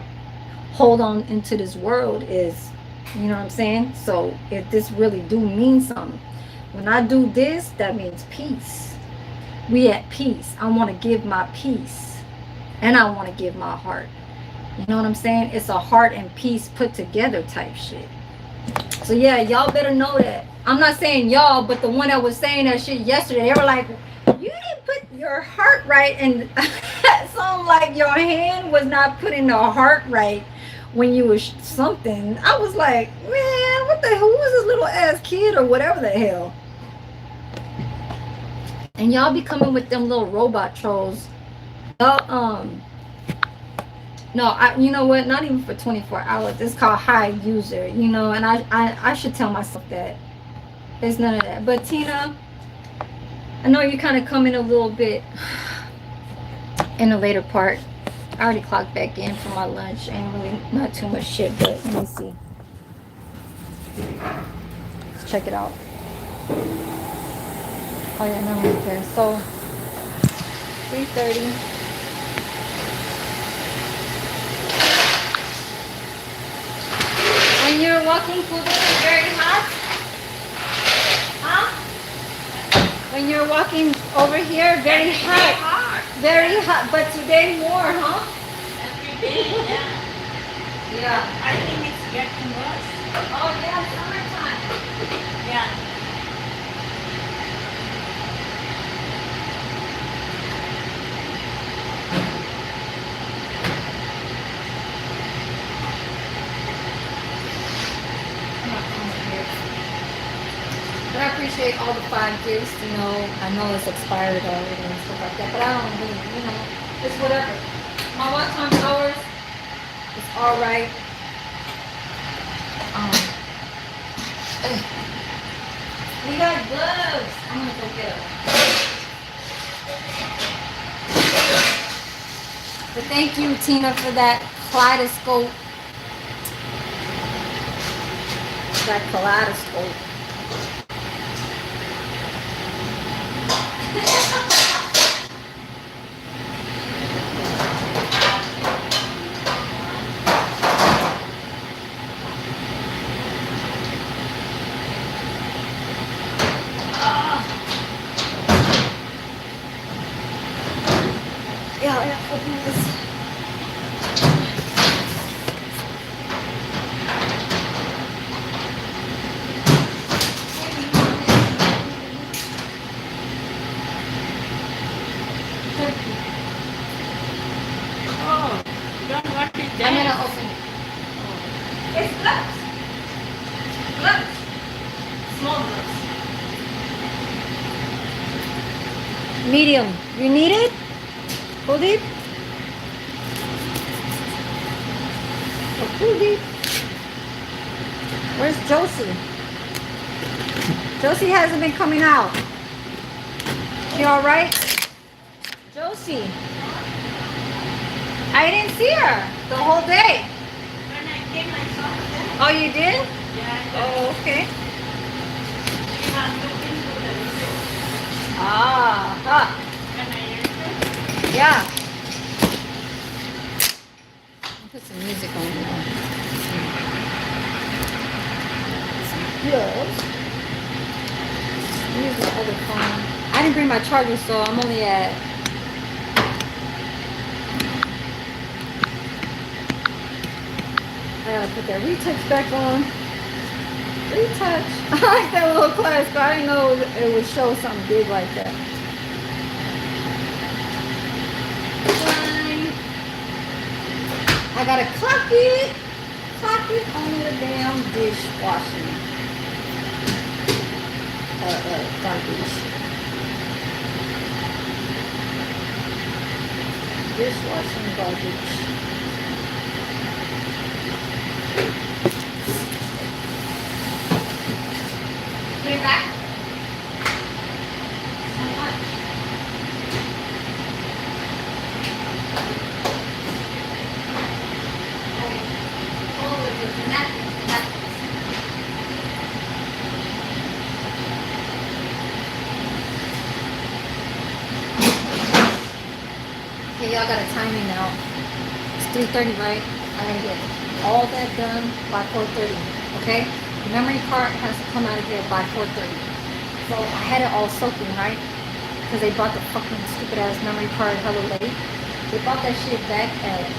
Speaker 1: hold on into this world is, you know what I'm saying? So if this really do mean something, when I do this, that means peace. We at peace. I want to give my peace, and I want to give my heart. You know what I'm saying? It's a heart and peace put together type shit. So yeah, y'all better know that. I'm not saying y'all, but the one that was saying that shit yesterday, they were like, you didn't put your heart right. And something like your hand was not putting the heart right when you was something. I was like, man, what the hell? Who was this little ass kid or whatever the hell? And y'all be coming with them little robot trolls. No, you know what? Not even for 24 hours. It's called high user, you know, and I should tell myself that. There's none of that. But Tina, I know you kind of come in a little bit in the later part. I already clocked back in for my lunch. Ain't really not too much shit, but let me see. Let's check it out. Oh yeah, no one cares. So 3:30. When you're walking through this, it's very hot. Huh? When you're walking over here, very hot. Very hot. But today more, huh?
Speaker 2: Every day, yeah.
Speaker 1: Yeah.
Speaker 2: I think it's getting worse.
Speaker 1: Oh yeah, summertime.
Speaker 2: Yeah.
Speaker 1: appreciate all the 5 gifts. You know, I know it's expired already and stuff like that, but I don't really, you know, it's whatever. My watch time hours, it's all right. We got gloves. I'm gonna go get them. But thank you, Tina, for that kaleidoscope. That kaleidoscope. Yeah, open this.
Speaker 2: Oh, don't want it
Speaker 1: I'm
Speaker 2: there.
Speaker 1: gonna open it. It's gloves. Gloves. Small gloves. Medium. You need it? Kuldeep? Oh, Kuldeep. Where's Josie? Josie hasn't been coming out. She all right? Josie. I didn't see her the whole day.
Speaker 2: When I came, I saw them.
Speaker 1: Oh, you did?
Speaker 2: Yeah,
Speaker 1: Oh, okay.
Speaker 2: she was looking to the window.
Speaker 1: Ah, huh.
Speaker 2: When I entered,
Speaker 1: Yeah. I'll put some music on now. Yes. Use my other phone. I didn't bring my charger, so I'm only at. I gotta put that retouch back on. Retouch. I like that little class, but I didn't know it would show something big like that. Fine. I gotta clock it on the damn dishwashing. Garbage. Dishwashing garbage. Put it back. So much. Oh, it's a napkin. Okay, y'all gotta time me now. It's 3:30, right? I gotta get all that done by 4:30. Okay? The memory card has to come out of here by 4:30. So I had it all soaking, right? Because they brought the fucking stupid ass memory card hella late. They brought that shit back at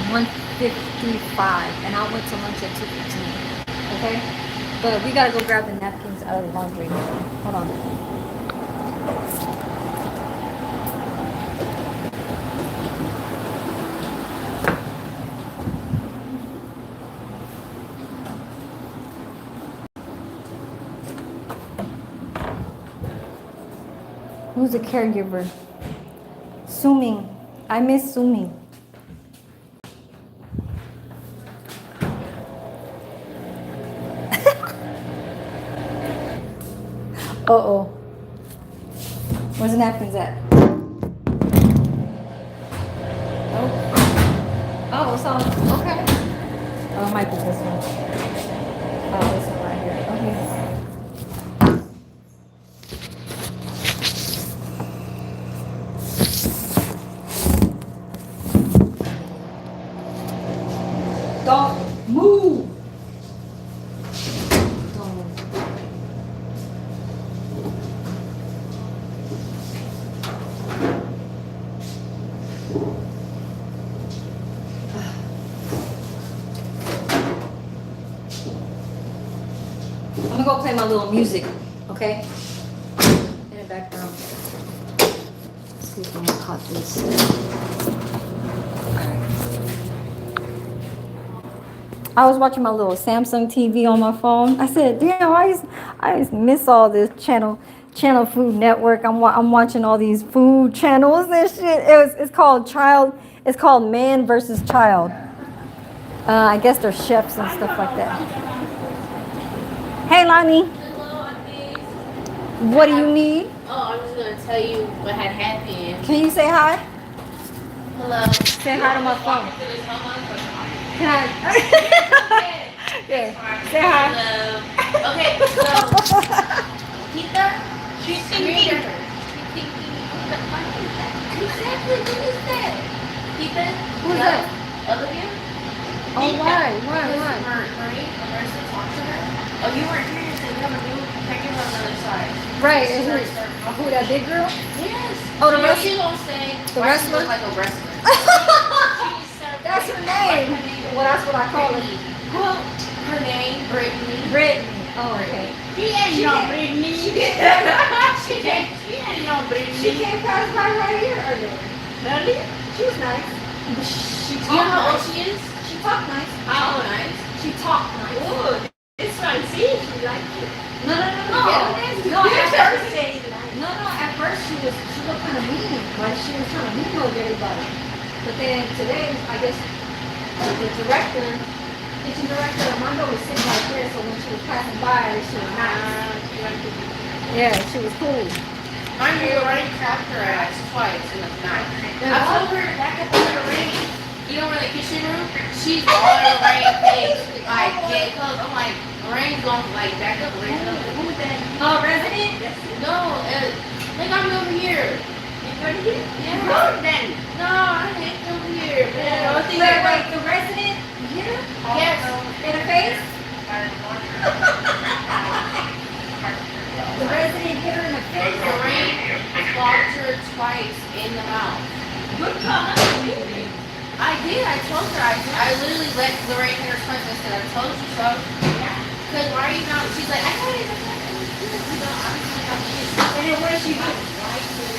Speaker 1: 1:55, and I went to lunch at 2:15. Okay? But we gotta go grab the napkins out of the laundry. Hold on. Who's a caregiver? Suming. I miss Suming. Uh-oh. Where's the napkins at? Oh. Oh, so, okay. Oh, it might be this one. Oh, this one right here. Okay. Don't move. Don't move. I'm gonna go play my little music, okay? In the background. Let's see if I'm gonna cut this. Alright. I was watching my little Samsung TV on my phone. I said, "Damn, I just miss all this channel Food Network. I'm watching all these food channels and shit. It's called Man versus Child. I guess they're chefs and stuff like that. Hey, Lonnie,
Speaker 2: Hello, Auntie.
Speaker 1: what do you need?
Speaker 2: Oh, I'm just gonna tell you what had happened.
Speaker 1: Can you say hi?
Speaker 2: Hello.
Speaker 1: Say hi to my phone. Can I? Yeah. Say hi.
Speaker 2: Hello. Okay, so Tita, she's thinking. Exactly. Who is that? Tita.
Speaker 1: Who's that?
Speaker 2: Olivia.
Speaker 1: Oh, why?
Speaker 2: Marie, Marissa talked to her. Oh, you weren't here, so we have a new pregnant on the other side.
Speaker 1: Right. And who that big girl?
Speaker 2: Yes.
Speaker 1: Oh, the
Speaker 2: So
Speaker 1: wrestler?
Speaker 2: she's gonna say
Speaker 1: The
Speaker 2: why she
Speaker 1: wrestler?
Speaker 2: look like a wrestler.
Speaker 1: That's her name. Well, that's what I call it.
Speaker 2: Well, her name, Brittany.
Speaker 1: Brittany. Oh, okay.
Speaker 2: She ain't no Brittany. She ain't no Brittany.
Speaker 1: She came past by right here earlier.
Speaker 2: Really?
Speaker 1: She was nice. She
Speaker 2: You know how old she is?
Speaker 1: She talked nice.
Speaker 2: How old? Nice.
Speaker 1: She talked nice.
Speaker 2: Ooh, this one, see? She liked it.
Speaker 1: No.
Speaker 2: Yeah.
Speaker 1: No, at first, at first she looked kind of mean. Like she was trying to mean over everybody. But then today, I guess the kitchen director, Armando was sitting right there. So when she was passing by, she was nice. Yeah, she was cool.
Speaker 2: Mind you, already cracked her ass twice in the night. I told her back up in the ring, you know where the kitchen room? She's all in Lorraine's face, like, get close. I'm like, Lorraine's going, like, back up, Lorraine's going, who is that?
Speaker 1: Oh, resident?
Speaker 2: No, like, I'm over here.
Speaker 1: Right here?
Speaker 2: Yeah.
Speaker 1: Good then.
Speaker 2: No, I ain't over here. Man, I think
Speaker 1: Wait, the resident here?
Speaker 2: Yes.
Speaker 1: In the face? The resident hit her in the face.
Speaker 2: Lorraine clogged her twice in the mouth.
Speaker 1: Good call.
Speaker 2: I did. I told her. I literally let Lorraine hit her twice. I said, I told you so. Because why are you not? She's like, I got it.
Speaker 1: And then what did she do?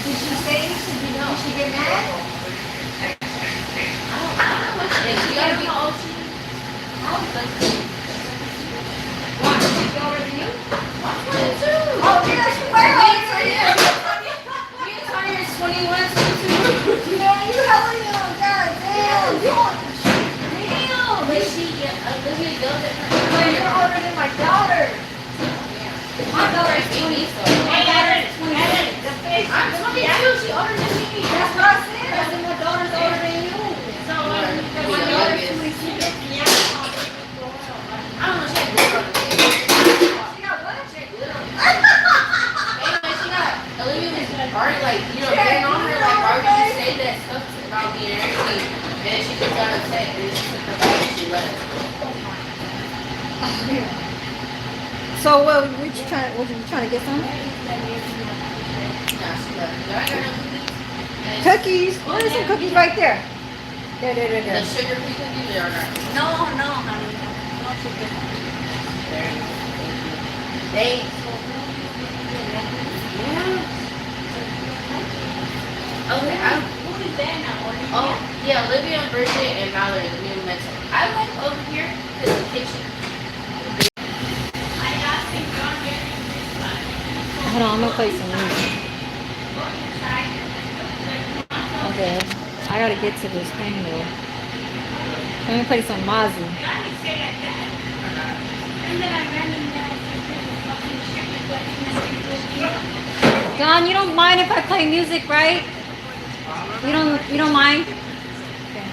Speaker 1: Did she say anything? Did she get mad?
Speaker 2: She got to be all she is.
Speaker 1: Why? Did she older than you?
Speaker 2: I'm 22.
Speaker 1: Oh, yeah, she way older than you.
Speaker 2: Me and Tanya is 21, 22.
Speaker 1: Man, you hella young. God damn. Damn.
Speaker 2: But she, Olivia yelled at her.
Speaker 1: Man, you're older than my daughter. My daughter is 20. My daughter is 20.
Speaker 2: I'm 22. She older than me.
Speaker 1: That's what I said. I said my daughter's older than you.
Speaker 2: So,
Speaker 1: My daughter's 26.
Speaker 2: I don't know. She had glitter on her face.
Speaker 1: She got what?
Speaker 2: She had glitter on her face. Anyway, she got Olivia was already like, getting on her like, why would you say that stuff about me and everything? And then she just got upset and then she took her bag and she left.
Speaker 1: So what you trying to get some?
Speaker 2: Nah, she left. I got no cookies.
Speaker 1: Cookies. Oh, there's some cookies right there. There.
Speaker 2: The sugar free cookies they are not.
Speaker 1: No, honey. No sugar.
Speaker 2: There. They. Okay, who is that now? Oh, yeah, Olivia and Bridget and Mallory, the new mentor. I like over here because the kitchen.
Speaker 1: Hold on, I'm gonna play some music. Okay, I gotta get to this thing though. Let me play some Mozzie. Don, you don't mind if I play music, right? You don't mind? Okay.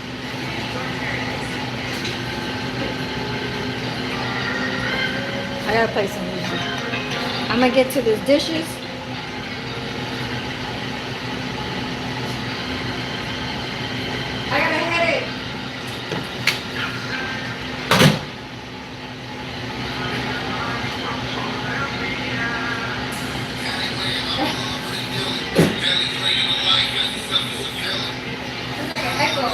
Speaker 1: I gotta play some music. I'm gonna get to these dishes. I got a headache. Echo.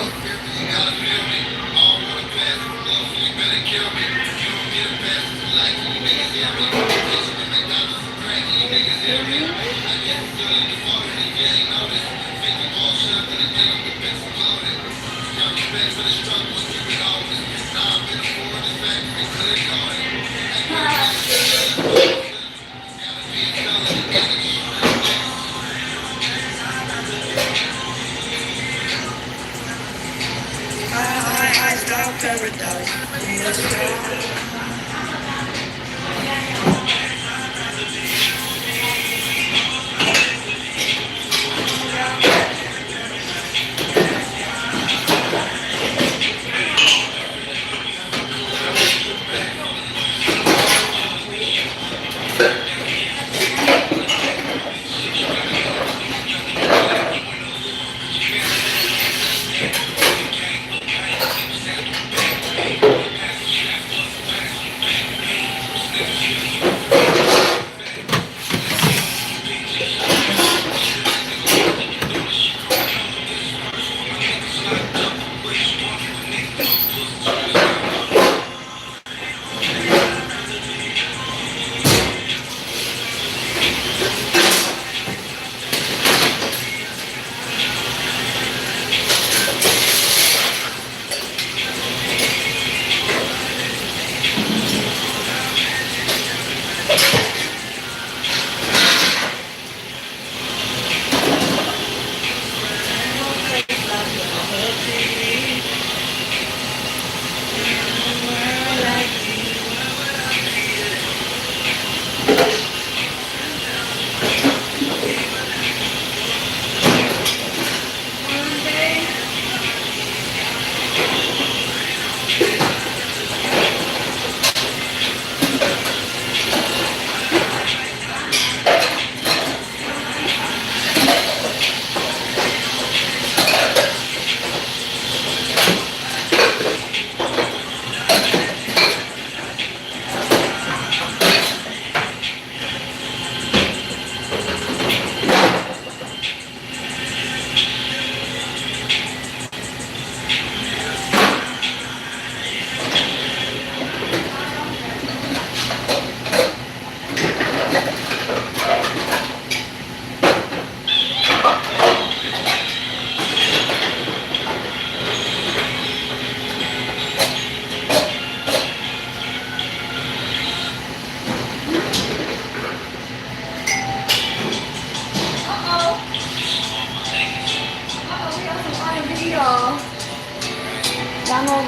Speaker 1: Y'all.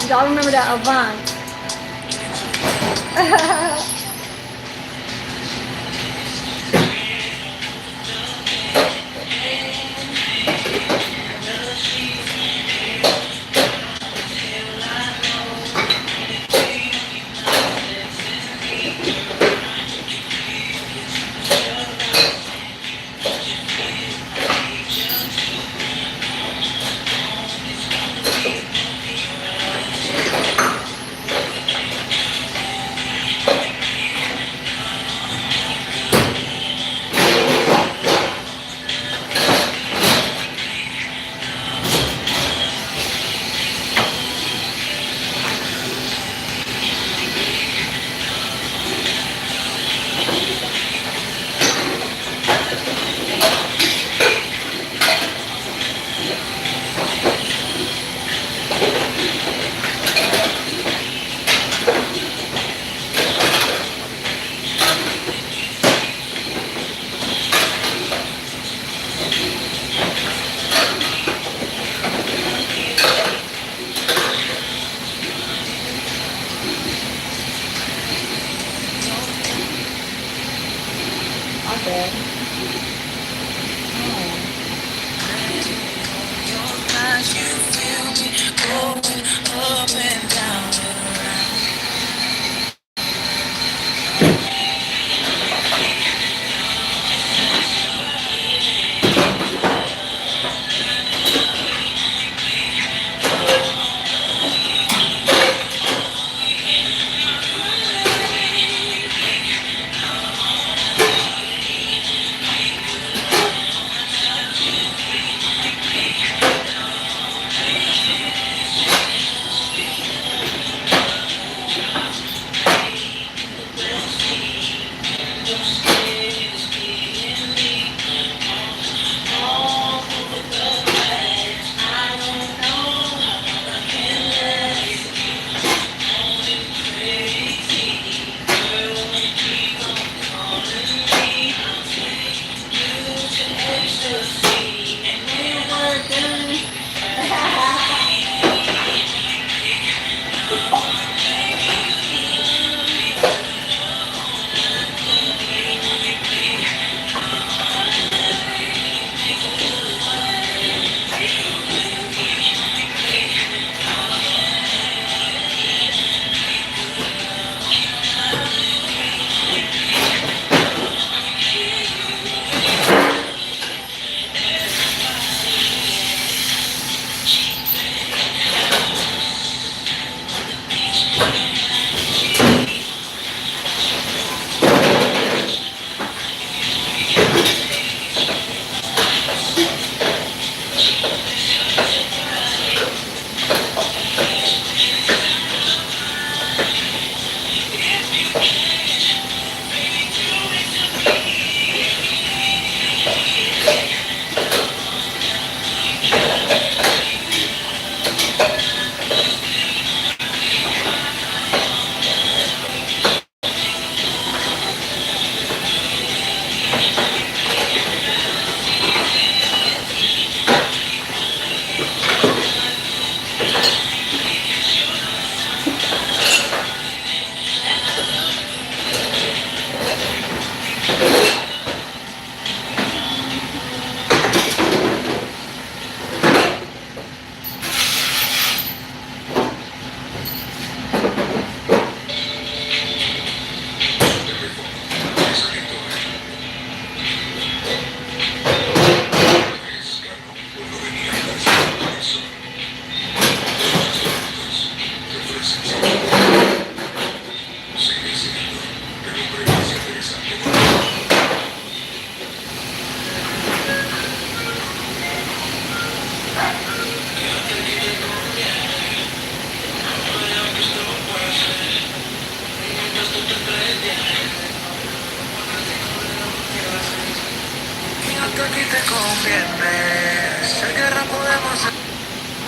Speaker 1: Y'all remember that Avant?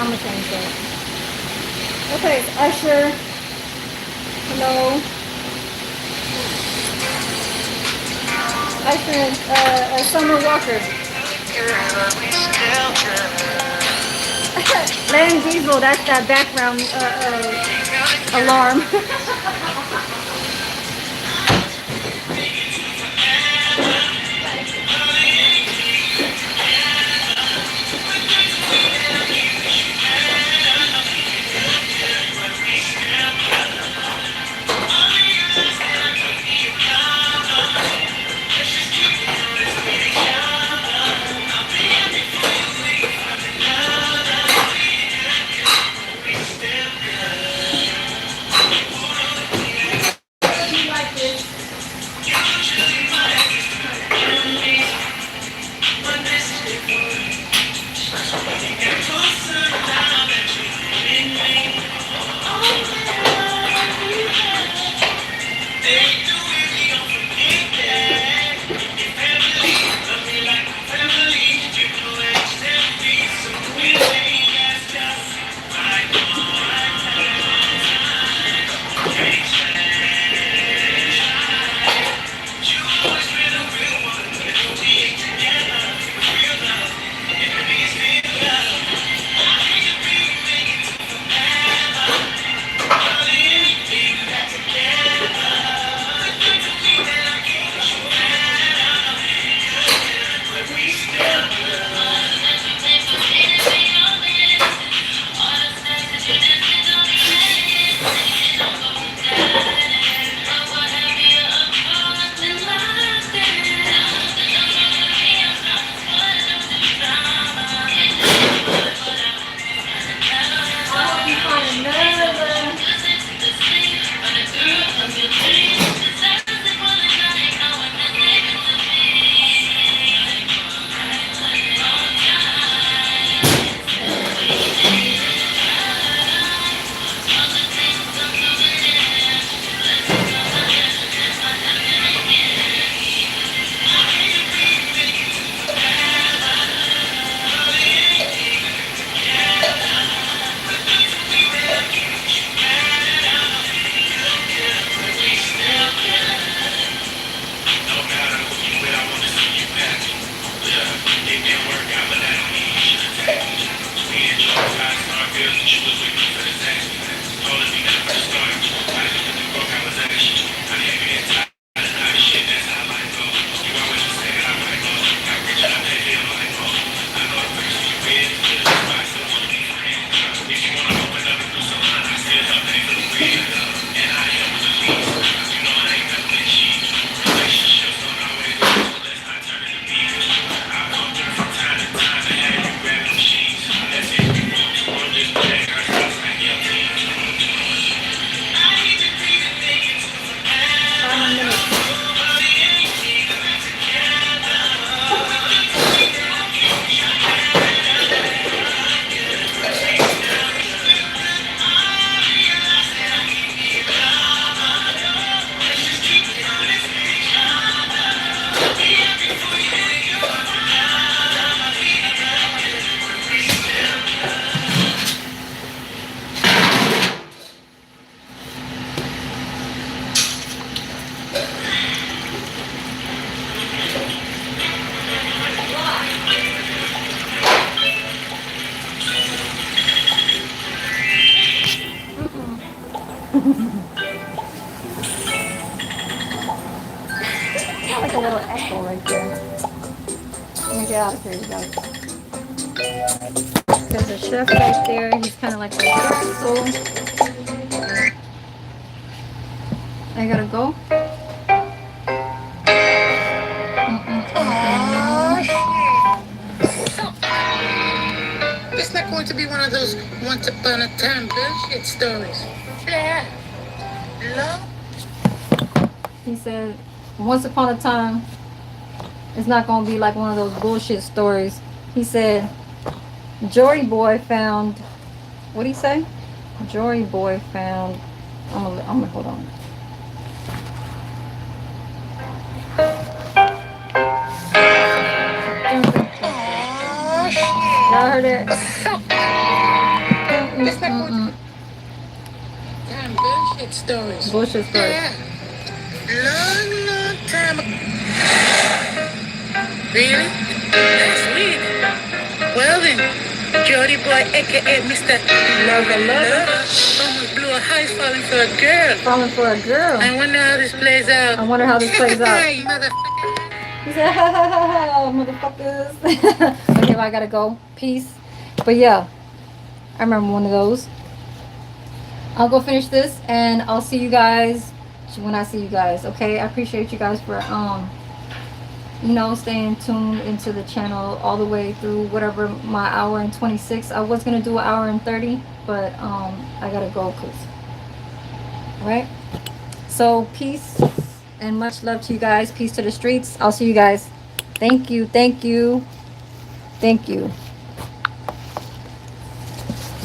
Speaker 1: Mama changed that. Okay, it's Usher. Hello. Usher and Summer Walker. Larry Diesel, that's that background alarm. Got like a little echo right there. Let me get out of here, you guys. There's a chef right there. He's kind of like a soul. I gotta go.
Speaker 3: It's not going to be one of those once upon a time bullshit stories. Yeah. Love.
Speaker 1: He said, once upon a time, it's not gonna be like one of those bullshit stories. He said, Jory Boy found, what'd he say? Jory Boy found, I'm gonna hold on. Y'all heard that?
Speaker 3: bullshit stories.
Speaker 1: Bullshit story.
Speaker 3: Yeah. Long time ago. Really? That's weird. Well then, Jody boy, aka Mr. Lover, almost blew a high falling for a girl.
Speaker 1: Falling for a girl.
Speaker 3: I wonder how this plays out.
Speaker 1: I wonder how this plays out.
Speaker 3: Hey, motherfucker.
Speaker 1: He said, ha ha ha ha, motherfuckers. Okay, well, I gotta go. Peace. But yeah, I remember one of those. I'll go finish this and I'll see you guys when I see you guys. Okay, I appreciate you guys for you know, staying tuned into the channel all the way through whatever my hour and 26. I was gonna do an hour and 30, but I gotta go cause right. So peace and much love to you guys. Peace to the streets. I'll see you guys. Thank you. Thank you. Thank you.